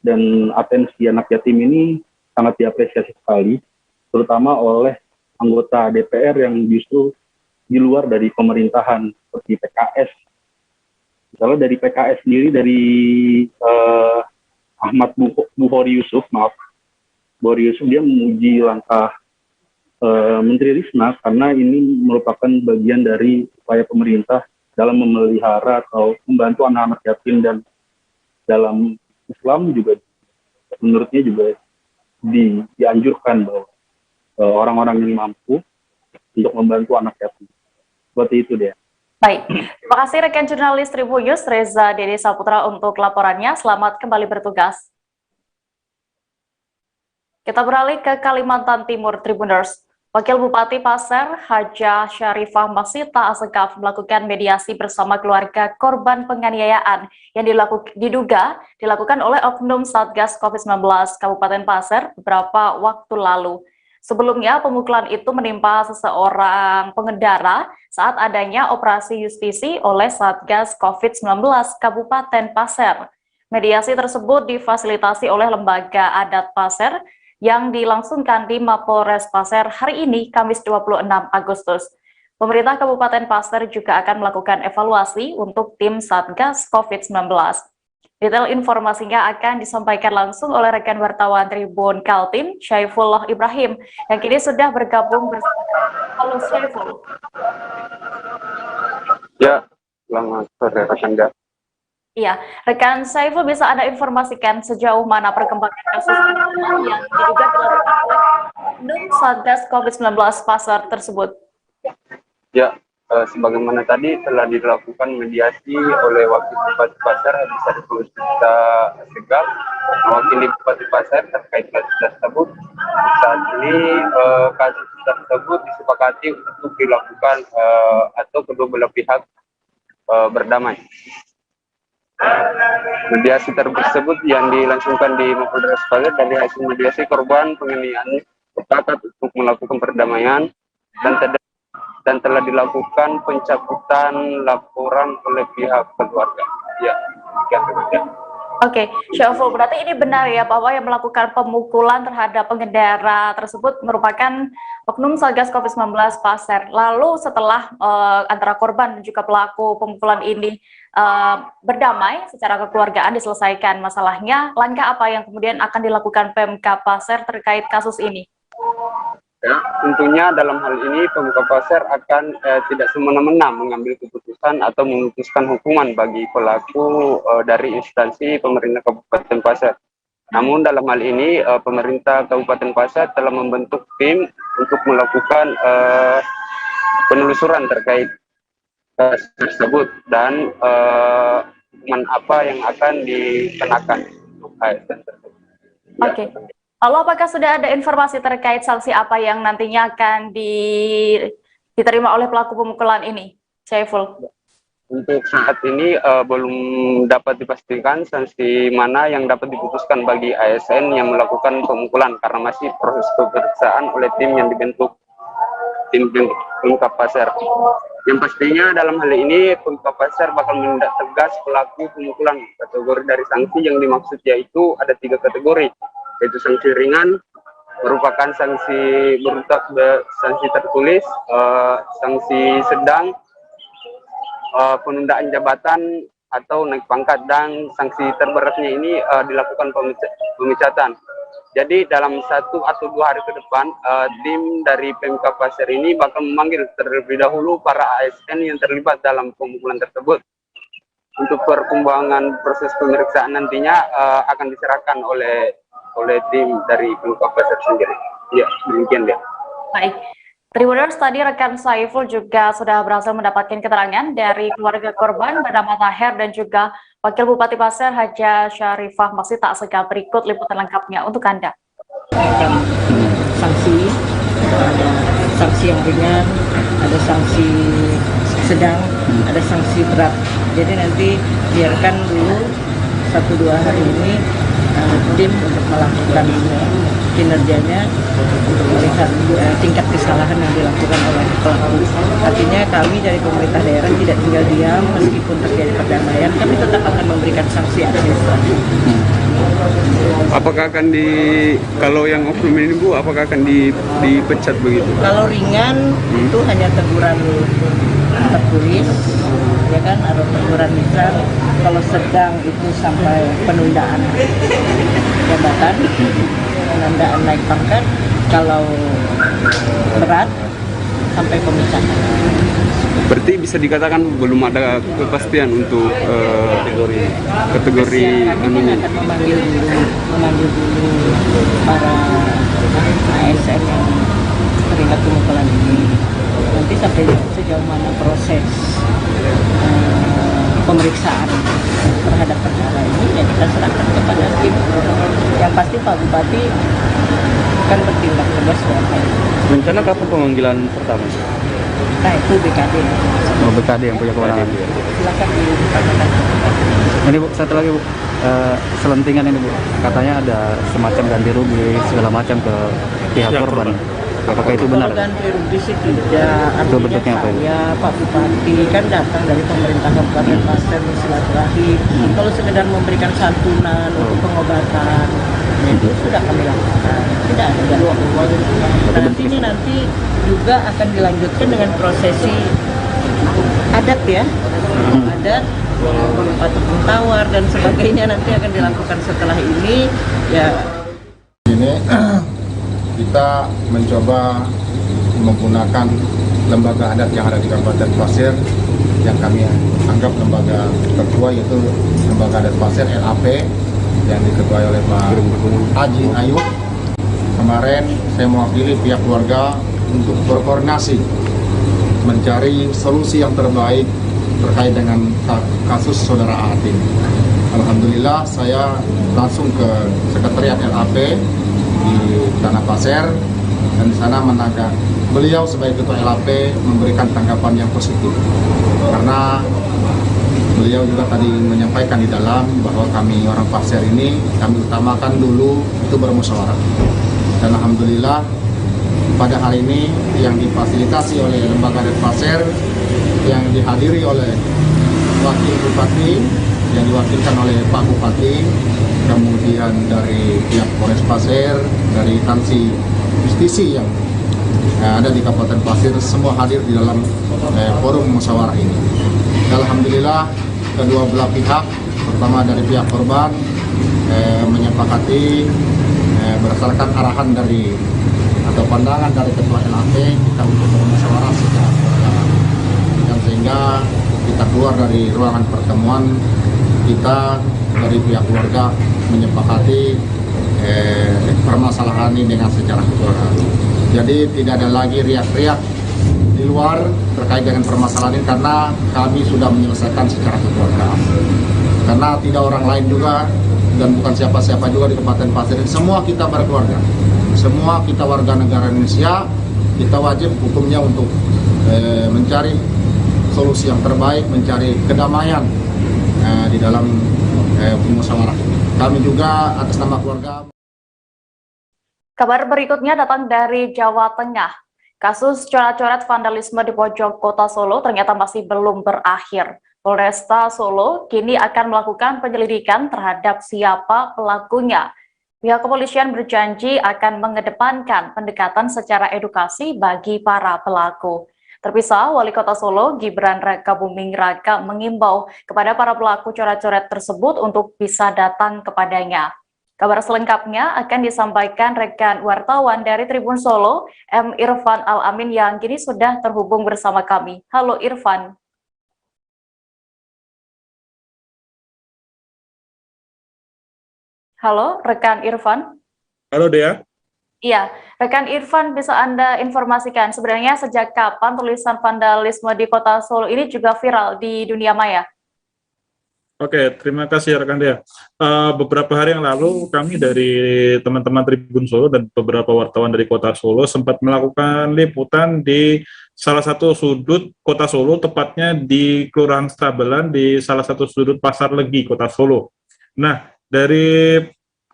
dan atensi anak yatim ini sangat diapresiasi sekali, terutama oleh anggota DPR yang justru di luar dari pemerintahan seperti PKS. Misalnya dari PKS sendiri, dari Ahmad Bukhari Yusuf, dia memuji langkah Menteri Risma karena ini merupakan bagian dari upaya pemerintah dalam memelihara atau membantu anak-anak yatim, dan dalam Islam juga menurutnya juga dianjurkan bahwa orang-orang yang mampu untuk membantu anak yatim. Seperti itu deh. Baik, terima kasih rekan jurnalis Tribun News Reza Dede Saputra untuk laporannya. Selamat kembali bertugas. Kita beralih ke Kalimantan Timur, Tribuners. Wakil Bupati Pasir, Haja Syarifah Masita Asegaf melakukan mediasi bersama keluarga korban penganiayaan yang diduga dilakukan oleh oknum Satgas COVID-19 Kabupaten Pasir beberapa waktu lalu. Sebelumnya, pemukulan itu menimpa seseorang pengendara saat adanya operasi justisi oleh Satgas COVID-19 Kabupaten Pasir. Mediasi tersebut difasilitasi oleh Lembaga Adat Pasir yang dilangsungkan di Mapolres Pasir hari ini, Kamis 26 Agustus. Pemerintah Kabupaten Pasir juga akan melakukan evaluasi untuk tim Satgas COVID-19. Detail informasinya akan disampaikan langsung oleh rekan wartawan Tribun Kaltim, Syaifullah Ibrahim, yang kini sudah bergabung bersama. Halo Syaiful. Ya, selamat sore rekan. Iya, rekan Syaiful bisa Anda informasikan sejauh mana perkembangan kasus yang diduga dilakukan oleh oknum Satgas COVID-19 Pasir tersebut? Ya, sebagaimana tadi telah dilakukan mediasi oleh Wakil Bupati Pasir, Haji Syarifah Asegaf, mewakili Bupati Pasir terkait kasus tersebut. Saat ini kasus tersebut disepakati untuk dilakukan atau kedua belah pihak berdamai. Mediasi tersebut yang dilangsungkan di Mapolres Pasir, dari hasil mediasi korban penganiayaan sepakat untuk melakukan perdamaian dan telah dilakukan pencabutan laporan oleh pihak keluarga. Ya, Oke, Syaful, berarti ini benar ya bahwa yang melakukan pemukulan terhadap pengendara tersebut merupakan oknum Satgas COVID-19 Pasir. Lalu setelah antara korban dan juga pelaku pemukulan ini berdamai secara kekeluargaan, diselesaikan masalahnya, langkah apa yang kemudian akan dilakukan Pemkab Pasir terkait kasus ini? Ya, tentunya dalam hal ini Pemkab Pasir akan tidak semena-mena mengambil keputusan atau memutuskan hukuman bagi pelaku dari instansi pemerintah Kabupaten Pasir. Namun dalam hal ini pemerintah Kabupaten Pasir telah membentuk tim untuk melakukan penelusuran terkait kasus tersebut dan hukuman apa yang akan dikenakan untuk ASN tersebut. Oke. Lalu apakah sudah ada informasi terkait sanksi apa yang nantinya akan diterima oleh pelaku pemukulan ini, Syaiful? Untuk saat ini belum dapat dipastikan sanksi mana yang dapat diputuskan bagi ASN yang melakukan pemukulan karena masih proses pemeriksaan oleh tim yang dibentuk tim Pemkab Pasir. Yang pastinya dalam hal ini Pemkab Pasar bakal menindak tegas pelaku pemukulan. Kategori dari sanksi yang dimaksud yaitu ada 3 kategori, yaitu sanksi ringan, merupakan sanksi berupa sanksi tertulis, sanksi sedang, penundaan jabatan atau naik pangkat, dan sanksi terberatnya ini dilakukan pemecatan. Jadi dalam 1 atau 2 hari ke depan, tim dari Pemkab Pasar ini bakal memanggil terlebih dahulu para ASN yang terlibat dalam pemukulan tersebut. Untuk perkembangan proses pemeriksaan nantinya akan diserahkan oleh tim dari Pemkab Pasar sendiri. Ya, demikian dia. Baik. Tribuners, tadi rekan Saiful juga sudah berhasil mendapatkan keterangan dari keluarga korban bernama Taher dan juga Wakil Bupati Pasar Haja Syarifah. Masih tak segan berikut liputan lengkapnya untuk Anda. Sanksi yang ringan, ada sanksi sedang, ada sanksi berat. Jadi nanti biarkan dulu 1-2 hari ini tim untuk melakukan kinerjanya untuk melihat tingkat kesalahan yang dilakukan oleh pelaku. Artinya kami dari pemerintah daerah tidak tinggal diam meskipun terjadi perdamaian, kami tetap akan memberikan sanksi administratif. Apakah akan kalau yang oknum ini Bu, apakah akan dipecat begitu? Kalau ringan itu hanya teguran tertulis, ya kan, atau teguran lisan. Kalau sedang itu sampai penundaan jabatan, penundaan naik pangkat. Kalau berat sampai pemecatan. Berarti bisa dikatakan belum ada kepastian untuk kategori anunya. Akan memanggil dulu para ASN yang terlibat pemukulan ini. Nanti sampai sejauh mana proses pemeriksaan terhadap perkara ini, ya kita serahkan kepada tim. Yang pasti Pak Bupati akan bertindak tegas. Rencana kapan pemanggilan pertama? Nah itu BKD. BKD yang punya kewenangan. Silakan ditanyakan. Ini Bu, satu lagi Bu, selentingan ini Bu, katanya ada semacam ganti rugi segala macam ke pihak korban. Apakah itu benar? Kalau ganti rugi sih tidak. Itu bentuknya apa? Ya Pak Bupati kan datang dari pemerintah Kabupaten Pasar bersilaturahmi. Kalau sekedar memberikan santunan untuk pengobatan, itu sudah kami lakukan. Tidak ada ganti rugi. Ini nanti juga akan dilanjutkan dengan prosesi adat ya, adat, patung tawar dan sebagainya nanti akan dilakukan setelah ini ya. Ini kita mencoba menggunakan lembaga adat yang ada di Kabupaten Pasir yang kami anggap lembaga tertua, yaitu lembaga adat Pasir LAP yang diketuai oleh Pak Haji Ayub. Kemarin saya mewakili pihak keluarga untuk berkoordinasi mencari solusi yang terbaik terkait dengan kasus saudara Aat ini. Alhamdulillah saya langsung ke sekretariat LAP di Tanah Pasir dan di sana menanggapi beliau sebagai ketua LAP memberikan tanggapan yang positif karena beliau juga tadi menyampaikan di dalam bahwa kami orang Pasir ini kami utamakan dulu itu bermusyawarah, dan alhamdulillah pada hari ini yang difasilitasi oleh lembaga adat Pasir yang dihadiri oleh Wakil Bupati yang diwakilkan oleh Pak Bupati, kemudian dari pihak Polres Pasir, dari instansi justisi yang ada di Kabupaten Pasir, semua hadir di dalam forum musyawarah ini. Alhamdulillah kedua belah pihak, pertama dari pihak korban menyepakati berdasarkan arahan dari atau pandangan dari ketua LAP kita untuk bermusyawarah secara keluarga, dan sehingga kita keluar dari ruangan pertemuan kita dari pihak keluarga menyepakati permasalahan ini dengan secara kekeluargaan. Jadi tidak ada lagi riak-riak di luar terkait dengan permasalahan ini karena kami sudah menyelesaikan secara kekeluargaan. Karena tidak orang lain juga dan bukan siapa-siapa juga di Kabupaten Pasir ini, semua kita berkeluarga. Semua kita warga negara Indonesia, kita wajib hukumnya untuk mencari solusi yang terbaik, mencari kedamaian di dalam musyawarah. Kami juga atas nama keluarga. Kabar berikutnya datang dari Jawa Tengah. Kasus coret-coret vandalisme di pojok kota Solo ternyata masih belum berakhir. Polresta Solo kini akan melakukan penyelidikan terhadap siapa pelakunya. Pihak kepolisian berjanji akan mengedepankan pendekatan secara edukasi bagi para pelaku. Terpisah, Wali Kota Solo Gibran Rakabuming Raka mengimbau kepada para pelaku coret-coret tersebut untuk bisa datang kepadanya. Kabar selengkapnya akan disampaikan rekan wartawan dari Tribun Solo, M. Irfan Al-Amin yang kini sudah terhubung bersama kami. Halo Irfan. Halo rekan Irfan. Halo Dea. Iya, rekan Irfan bisa Anda informasikan sebenarnya sejak kapan tulisan vandalisme di Kota Solo ini juga viral di dunia maya? Oke, terima kasih rekan Dea. Beberapa hari yang lalu kami dari teman-teman Tribun Solo dan beberapa wartawan dari Kota Solo sempat melakukan liputan di salah satu sudut Kota Solo, tepatnya di Kelurahan Stabelan di salah satu sudut Pasar Legi Kota Solo. Nah, dari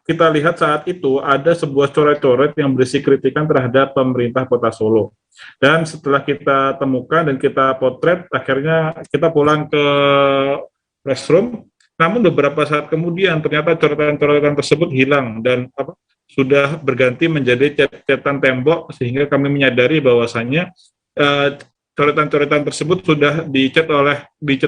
kita lihat saat itu ada sebuah coret-coret yang berisi kritikan terhadap pemerintah Kota Solo. Dan setelah kita temukan dan kita potret, akhirnya kita pulang ke restroom. Namun beberapa saat kemudian ternyata coretan-coretan tersebut hilang dan sudah berganti menjadi cat-catan tembok, sehingga kami menyadari bahwasannya coretan-coretan tersebut sudah dicat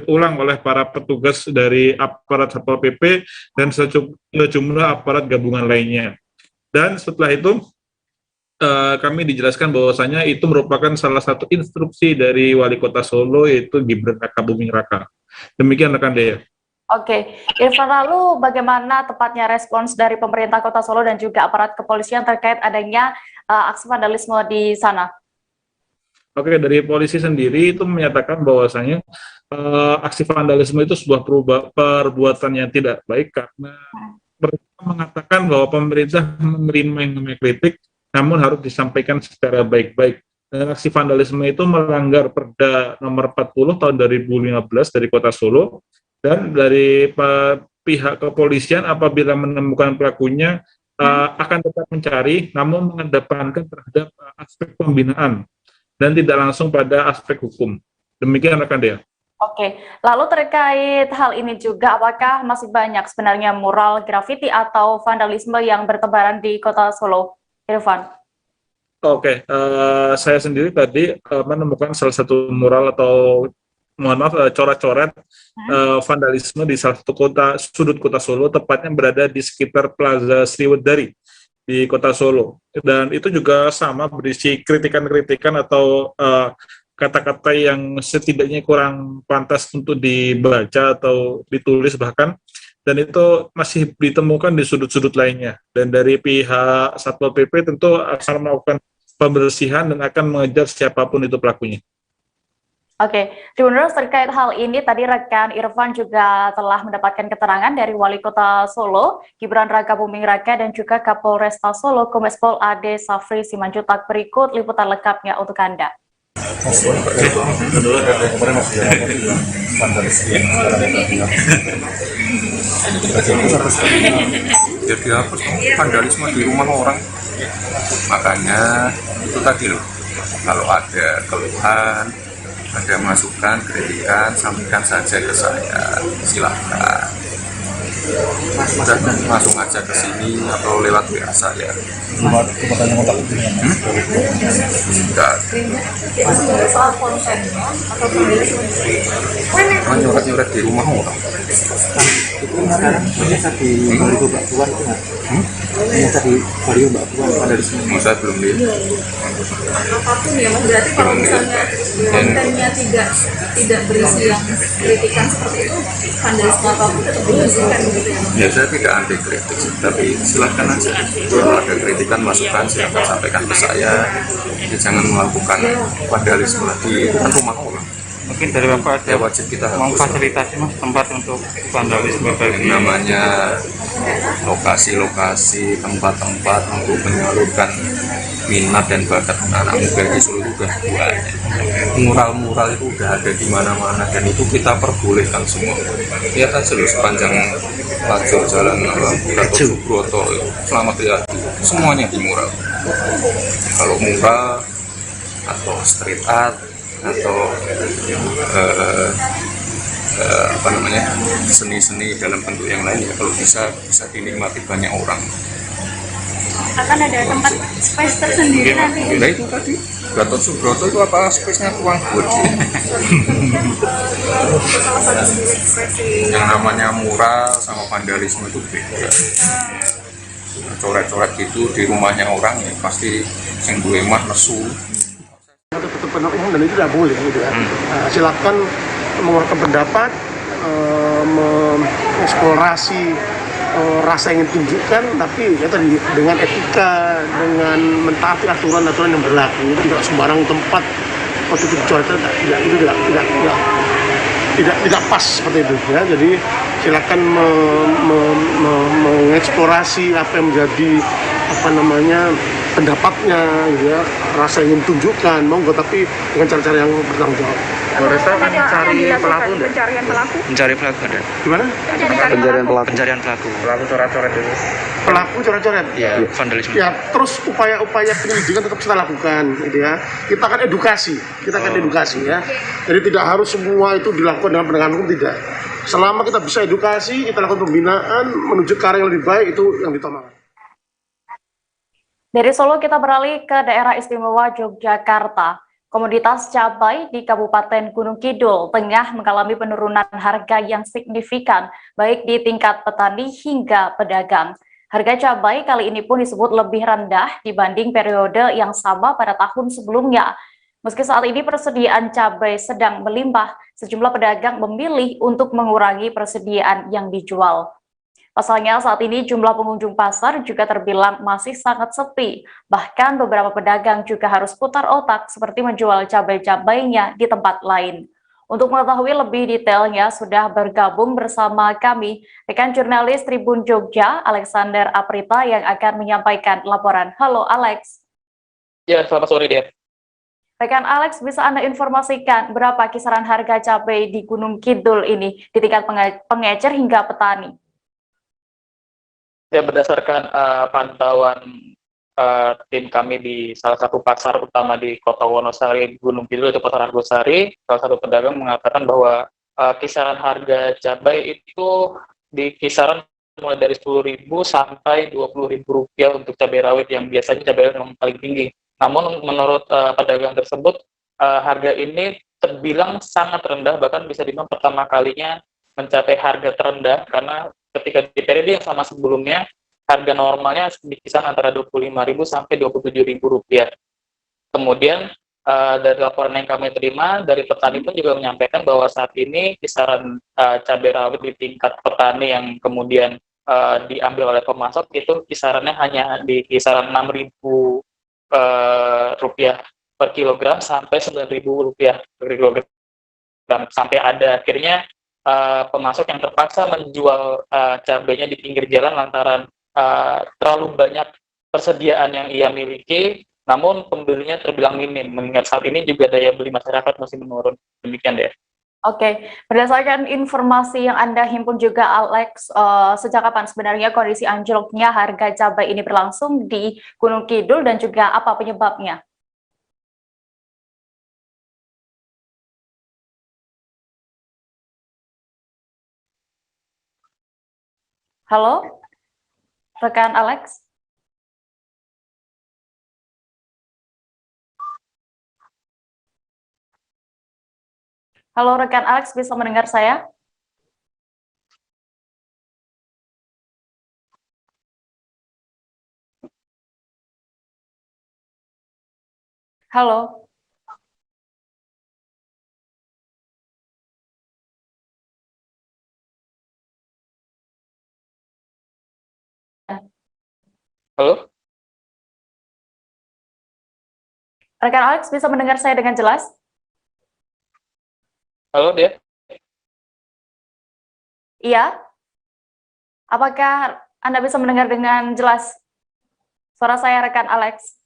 ulang oleh para petugas dari aparat Satpol PP dan sejumlah aparat gabungan lainnya. Dan setelah itu kami dijelaskan bahwasanya itu merupakan salah satu instruksi dari Wali Kota Solo, yaitu Gibran Rakabuming Raka. Demikian rekan Dea. Oke, Irfan, lalu bagaimana tepatnya respons dari pemerintah Kota Solo dan juga aparat kepolisian terkait adanya aksi vandalisme di sana? Oke, dari polisi sendiri itu menyatakan bahwasanya aksi vandalisme itu sebuah perbuatan yang tidak baik karena mereka mengatakan bahwa pemerintah menerima yang namanya kritik, namun harus disampaikan secara baik-baik. Dan aksi vandalisme itu melanggar Perda nomor 40 tahun 2015 dari Kota Solo, dan dari pihak kepolisian apabila menemukan pelakunya akan tetap mencari, namun mengedepankan terhadap aspek pembinaan dan tidak langsung pada aspek hukum. Demikian rekan Dea. Oke, lalu terkait hal ini juga, apakah masih banyak sebenarnya mural, grafiti, atau vandalisme yang bertebaran di Kota Solo, Irfan? Oke, saya sendiri tadi menemukan salah satu mural atau coret-coret vandalisme di salah satu sudut Kota Solo, tepatnya berada di sekitar Plaza Sriwedari di Kota Solo, dan itu juga sama berisi kritikan-kritikan atau kata-kata yang setidaknya kurang pantas untuk dibaca atau ditulis bahkan, dan itu masih ditemukan di sudut-sudut lainnya. Dan dari pihak Satpol PP tentu akan melakukan pembersihan dan akan mengejar siapapun itu pelakunya. Oke, Tribuners, terkait hal ini tadi rekan Irfan juga telah mendapatkan keterangan dari Wali Kota Solo, Gibran Rakabuming Raka, dan juga Kapolresta Solo, Kombes Pol Ade Safri Simanjuntak. Berikut liputan lengkapnya untuk Anda. Jadi apa vandalisme di rumah orang, makanya itu tadi loh, kalau ada keluhan, ada masukan, kritikan, sampaikan saja ke saya, silakan. Udah langsung aja ke sini atau lewat WA saya. Enggak. Nyurat-nyurat di rumah orang. Itu sekarang ternyata di Baliho Mbak Puan itu nggak? Ternyata di Baliho Mbak Puan ada di sini. Saya belum lihat. Apapun ya Mas, berarti kalau misalnya kontennya tidak berisi yang kritikan seperti itu, vandalisme apapun tetap diizinkan begitu ya? Ya, saya tidak anti kritik, tapi silakan aja. Kalau ada kritikan, masukan, silakan sampaikan ke saya. Jadi jangan melakukan vandalisme lagi, itu kan rumah orang. Mungkin dari Bapak ada wajib kita memfasilitasi Mas tempat untuk vandalisme bagi namanya lokasi-lokasi, tempat-tempat untuk menyalurkan minat dan bakat anak-anak muda di Solo itu udah banyak. Mural-mural itu udah ada di mana-mana dan itu kita perbolehkan semua. Lihat aja loh sepanjang lajur jalan Gatot Subroto, Selamat Riyadi, semuanya di mural. Kalau mural atau street art atau apa namanya seni-seni dalam bentuk yang lain ya, kalau bisa dinikmati banyak orang. Akan ada tempat space tersendiri nanti. Nah itu tadi Gatot Subroto itu apa space-nya ruang buat dia. Yang namanya mural sama vandalisme itu beda. Coret-coret gitu di rumahnya orang ya pasti sing duwe mah nesu. Tetap pendapat umum dan itu tidak boleh gitu ya. Silakan mengeluarkan pendapat, mengeksplorasi rasa yang ingin tunjukkan, tapi ya tadi dengan etika, dengan mentaati aturan-aturan yang berlaku. Itu tidak sembarang tempat waktu itu dicoret, tidak pas seperti itu ya. Jadi silakan mengeksplorasi apa yang menjadi pendapatnya gitu ya, rasa yang ingin tunjukkan monggo, tapi dengan cara-cara yang bertanggung jawab. Polresta kan mencari pelaku, pencarian pelaku. mencari pelaku ada. Gimana? Pencarian pelaku. Pelaku coret-coret itu. Pelaku coret-coret. Ya, vandalisme. Ya, terus upaya-upaya penyelidikan tetap kita lakukan, gitu ya. Kita akan edukasi, ya. Jadi tidak harus semua itu dilakukan dengan penegakan hukum, tidak. Selama kita bisa edukasi, kita lakukan pembinaan menuju ke arah yang lebih baik, itu yang ditamakan. Dari Solo kita beralih ke daerah istimewa Yogyakarta. Komoditas cabai di Kabupaten Gunung Kidul tengah mengalami penurunan harga yang signifikan, baik di tingkat petani hingga pedagang. Harga cabai kali ini pun disebut lebih rendah dibanding periode yang sama pada tahun sebelumnya. Meski saat ini persediaan cabai sedang melimpah, sejumlah pedagang memilih untuk mengurangi persediaan yang dijual. Pasalnya saat ini jumlah pengunjung pasar juga terbilang masih sangat sepi. Bahkan beberapa pedagang juga harus putar otak seperti menjual cabai-cabainya di tempat lain. Untuk mengetahui lebih detailnya sudah bergabung bersama kami rekan jurnalis Tribun Jogja, Alexander Aprita yang akan menyampaikan laporan. Halo Alex. Ya, selamat sore dia. Rekan Alex, bisa Anda informasikan berapa kisaran harga cabai di Gunung Kidul ini di tingkat pengecer hingga petani? Ya, berdasarkan pantauan tim kami di salah satu pasar utama di Kota Wonosari, Gunung Kidul, itu Pasar Argosari, salah satu pedagang mengatakan bahwa kisaran harga cabai itu di kisaran mulai dari Rp10.000 sampai Rp20.000 untuk cabai rawit yang biasanya cabai rawit yang paling tinggi. Namun menurut pedagang tersebut, harga ini terbilang sangat rendah, bahkan bisa dibilang pertama kalinya mencapai harga terendah, karena ketika di periode yang sama sebelumnya, harga normalnya di kisaran antara Rp25.000 sampai Rp27.000. Kemudian dari laporan yang kami terima dari petani pun juga menyampaikan bahwa saat ini kisaran cabai rawit di tingkat petani yang kemudian diambil oleh pemasok itu kisarannya hanya di kisaran Rp6.000 per kilogram sampai Rp9.000 per kilogram, sampai ada akhirnya pemasok yang terpaksa menjual cabainya di pinggir jalan lantaran terlalu banyak persediaan yang ia miliki, namun pembelinya terbilang minim, mengingat saat ini juga daya beli masyarakat masih menurun. Demikian deh. Oke, berdasarkan informasi yang Anda himpun juga Alex, sejak kapan sebenarnya kondisi anjloknya harga cabai ini berlangsung di Gunung Kidul dan juga apa penyebabnya? Halo, rekan Alex? Halo, rekan Alex, bisa mendengar saya? Halo? Halo? Rekan Alex bisa mendengar saya dengan jelas? Halo, dia? Iya? Apakah Anda bisa mendengar dengan jelas suara saya, rekan Alex?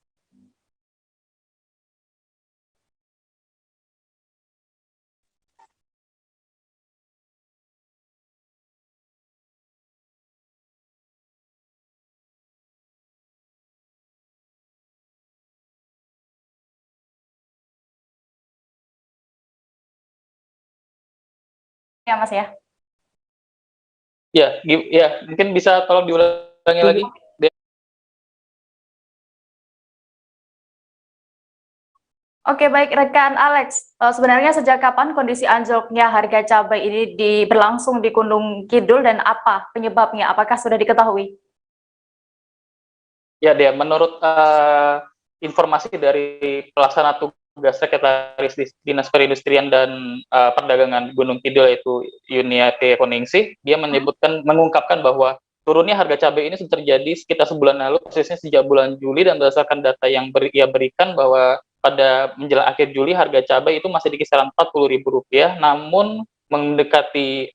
ya Mas ya. Ya, mungkin bisa tolong diulangi lagi. Oke, baik rekan Alex. Sebenarnya sejak kapan kondisi anjloknya harga cabai ini berlangsung di Gunung Kidul dan apa penyebabnya? Apakah sudah diketahui? Ya, Dea, menurut informasi dari pelaksana tugas Sekretaris Dinas Perindustrian dan Perdagangan Gunung Kidul yaitu Yuniati Koningsih, dia mengungkapkan bahwa turunnya harga cabai ini sudah terjadi sekitar sebulan lalu, persisnya sejak bulan Juli, dan berdasarkan data yang ia berikan bahwa pada menjelang akhir Juli harga cabai itu masih di kisaran Rp40.000, namun mendekati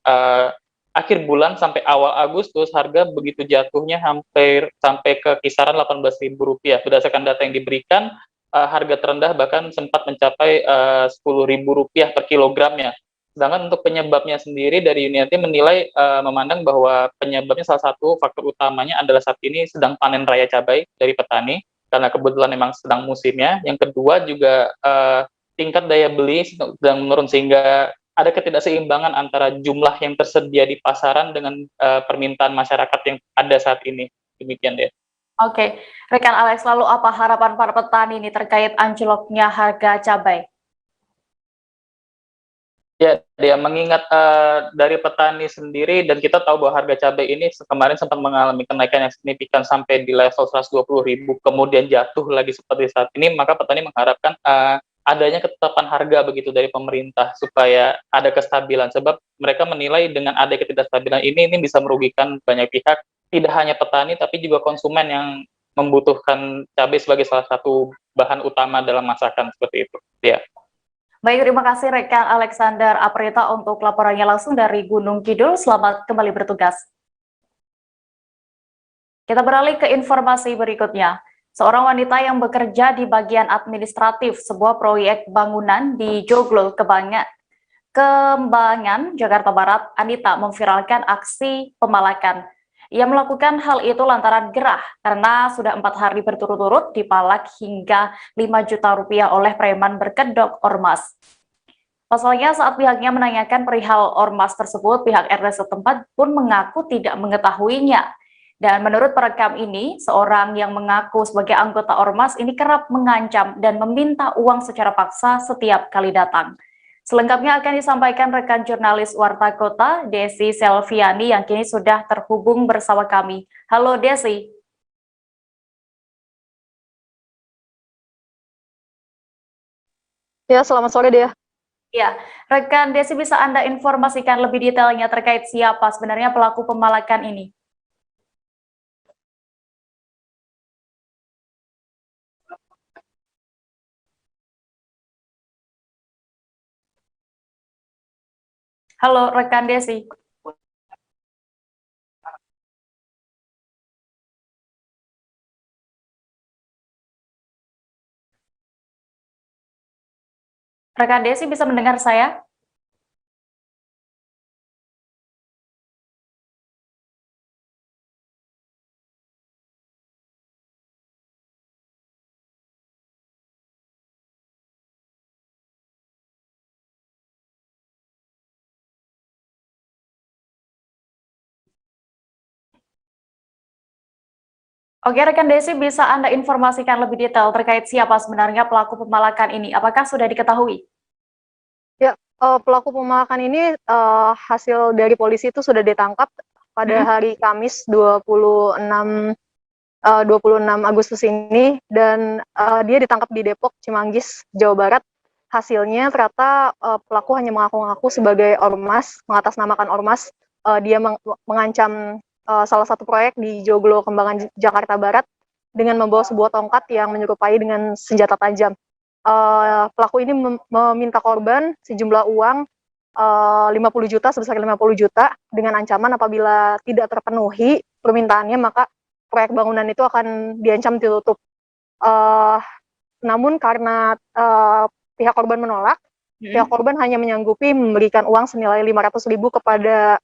akhir bulan sampai awal Agustus harga begitu jatuhnya hampir sampai ke kisaran Rp18.000. Berdasarkan data yang diberikan, harga terendah bahkan sempat mencapai Rp10.000 per kilogramnya. Sedangkan untuk penyebabnya sendiri dari Yuniati menilai memandang bahwa penyebabnya salah satu faktor utamanya adalah saat ini sedang panen raya cabai dari petani karena kebetulan memang sedang musimnya. Yang kedua juga tingkat daya beli sedang menurun sehingga ada ketidakseimbangan antara jumlah yang tersedia di pasaran dengan permintaan masyarakat yang ada saat ini. Demikian deh. Oke, rekan Alex, lalu apa harapan para petani ini terkait anjloknya harga cabai? Ya, dia mengingat dari petani sendiri, dan kita tahu bahwa harga cabai ini kemarin sempat mengalami kenaikan yang signifikan sampai di level Rp120.000, kemudian jatuh lagi seperti saat ini, maka petani mengharapkan adanya ketetapan harga begitu dari pemerintah supaya ada kestabilan, sebab mereka menilai dengan ada ketidakstabilan ini bisa merugikan banyak pihak, tidak hanya petani tapi juga konsumen yang membutuhkan cabai sebagai salah satu bahan utama dalam masakan seperti itu. Ya. Baik, terima kasih rekan Alexander Aprita untuk laporannya langsung dari Gunung Kidul. Selamat kembali bertugas. Kita beralih ke informasi berikutnya. Seorang wanita yang bekerja di bagian administratif sebuah proyek bangunan di Joglo, Kembangan, Jakarta Barat, Anita, memviralkan aksi pemalakan. Ia melakukan hal itu lantaran gerah karena sudah 4 hari berturut-turut dipalak hingga Rp5 juta oleh preman berkedok ormas. Pasalnya saat pihaknya menanyakan perihal ormas tersebut, pihak RT setempat pun mengaku tidak mengetahuinya. Dan menurut perekam ini, seorang yang mengaku sebagai anggota ormas ini kerap mengancam dan meminta uang secara paksa setiap kali datang. Selengkapnya akan disampaikan rekan jurnalis Warta Kota, Desi Selviani, yang kini sudah terhubung bersama kami. Halo Desi. Ya, selamat sore Dea. Ya, rekan Desi, bisa Anda informasikan lebih detailnya terkait siapa sebenarnya pelaku pemalakan ini? Halo rekan Desi. Rekan Desi bisa mendengar saya? Oke, rekan Desi, bisa Anda informasikan lebih detail terkait siapa sebenarnya pelaku pemalakan ini? Apakah sudah diketahui? Ya, pelaku pemalakan ini hasil dari polisi itu sudah ditangkap pada hari Kamis 26 Agustus ini, dan dia ditangkap di Depok, Cimanggis, Jawa Barat. Hasilnya ternyata pelaku hanya mengaku-ngaku sebagai ormas, mengatasnamakan ormas. Dia mengancam salah satu proyek di Joglo, Kembangan, Jakarta Barat dengan membawa sebuah tongkat yang menyerupai dengan senjata tajam. Pelaku ini meminta korban sejumlah uang 50 juta, sebesar 50 juta dengan ancaman apabila tidak terpenuhi permintaannya maka proyek bangunan itu akan diancam ditutup. Namun karena pihak korban menolak, pihak korban hanya menyanggupi memberikan uang senilai 500.000 kepada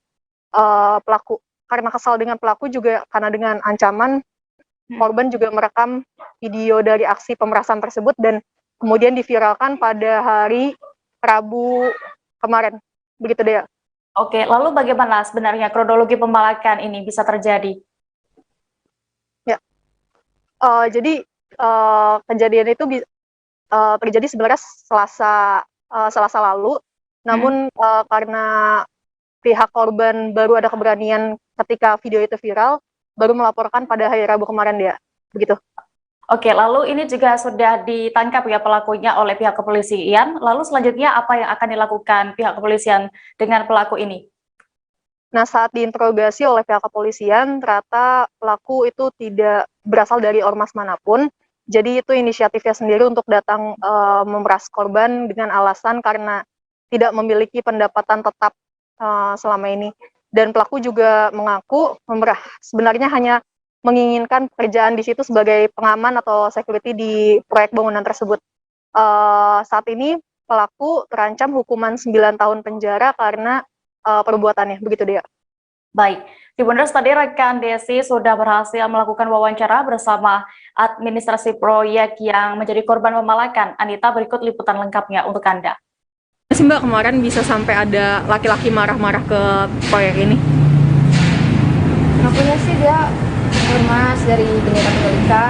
pelaku. Karena kesal dengan pelaku juga karena dengan ancaman, korban juga merekam video dari aksi pemerasan tersebut dan kemudian diviralkan pada hari Rabu kemarin. Begitu Dea. Oke, lalu bagaimana sebenarnya kronologi pemalakan ini bisa terjadi? Ya, jadi kejadian itu terjadi sebenarnya Selasa lalu, namun karena pihak korban baru ada keberanian ketika video itu viral, baru melaporkan pada hari Rabu kemarin dia, begitu. Oke, lalu ini juga sudah ditangkap ya pelakunya oleh pihak kepolisian. Lalu selanjutnya apa yang akan dilakukan pihak kepolisian dengan pelaku ini? Nah, saat diinterogasi oleh pihak kepolisian, ternyata pelaku itu tidak berasal dari ormas manapun. Jadi itu inisiatifnya sendiri untuk datang memeras korban dengan alasan karena tidak memiliki pendapatan tetap selama ini. Dan pelaku juga mengaku sebenarnya hanya menginginkan pekerjaan di situ sebagai pengaman atau security di proyek bangunan tersebut. Saat ini pelaku terancam hukuman 9 tahun penjara karena perbuatannya, begitu dia. Baik, Tribuners, tadi rekan Desi sudah berhasil melakukan wawancara bersama administrasi proyek yang menjadi korban pemalakan. Anita, berikut liputan lengkapnya untuk Anda. Sih Mbak, kemarin bisa sampai ada laki-laki marah-marah ke proyek ini? Ngakunya sih dia ormas dari Bendera Katolika,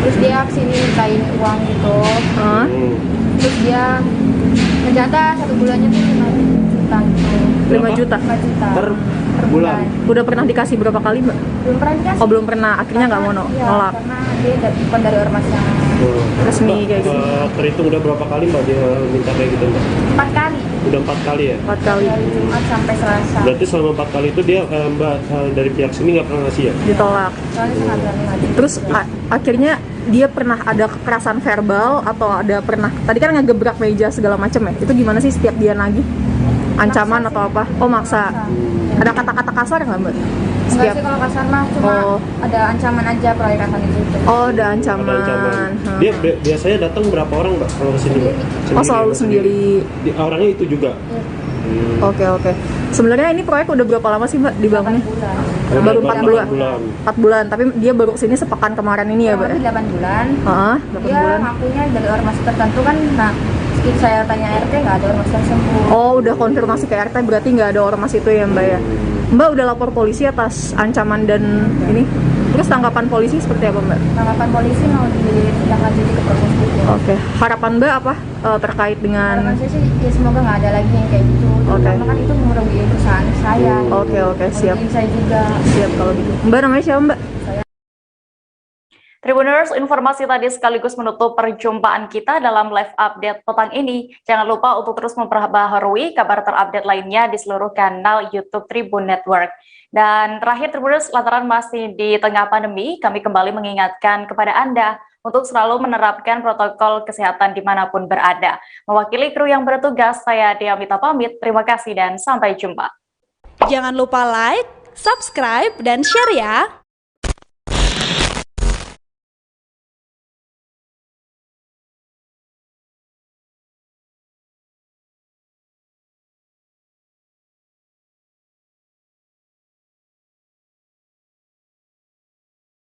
terus dia kesini mintain uang gitu, terus dia ngejatah 1 bulannya tuh 5 juta gitu. 5 juta? 5 juta per bulan. Udah pernah dikasih berapa kali Mbak? Belum pernah dikasih. Oh belum pernah, akhirnya nggak mau nolak? Karena dia bukan dari ormas yang resmi kayak gitu. Terhitung udah berapa kali Mbak dia minta kayak gitu Mbak? 4 kali. Udah 4 kali ya? 4 kali. Dari Jumat sampai Selasa. Berarti selama 4 kali itu dia Mbak dari pihak sini nggak pernah ngasih ya? Ditolak. Soalnya saya nggak berani ngasih. Terus akhirnya dia pernah ada kekerasan verbal atau ada pernah tadi kan ngegebrak meja segala macam ya? Itu gimana sih setiap dia nagih? Ancaman maksa atau apa? Oh maksa. Ada kata-kata kasar nggak Mbak? Enggak sih kalau kasar mah, cuma ada ancaman aja proyek kasar itu. Oh ada ancaman. Ada ancaman. Dia biasanya datang berapa orang Mbak kalau kesini Mbak? Oh selalu sendiri. Orangnya itu juga? Oke. Sebenarnya ini proyek udah berapa lama sih Mbak dibangunnya? Baru 4 bulan. 4 bulan, tapi dia baru sini sepekan kemarin ini ya Mbak? 8 bulan. 8 dia bulan. ngakunya dari ormas tertentu kan, nah saya tanya RT nggak ada ormas tersebut. Oh udah konfirmasi ke RT berarti nggak ada ormas itu ya Mbak ya? Mbak udah lapor polisi atas ancaman dan ini? Terus tanggapan polisi seperti apa Mbak? Tanggapan polisi mau ditindaklanjuti ke proses hukum. Oke. Harapan Mbak apa terkait dengan? Harapan saya sih ya semoga nggak ada lagi yang kayak gitu. Karena kan itu merugikan perusahaan saya. Oke, siap. Merugikan saya juga. Siap kalau gitu. Mbak namanya siapa Mbak? Tribuners, informasi tadi sekaligus menutup perjumpaan kita dalam live update petang ini. Jangan lupa untuk terus memperbaharui kabar terupdate lainnya di seluruh kanal YouTube Tribun Network. Dan terakhir Tribuners, lantaran masih di tengah pandemi, kami kembali mengingatkan kepada Anda untuk selalu menerapkan protokol kesehatan dimanapun berada. Mewakili kru yang bertugas, saya Diamita pamit. Terima kasih dan sampai jumpa. Jangan lupa like, subscribe, dan share ya!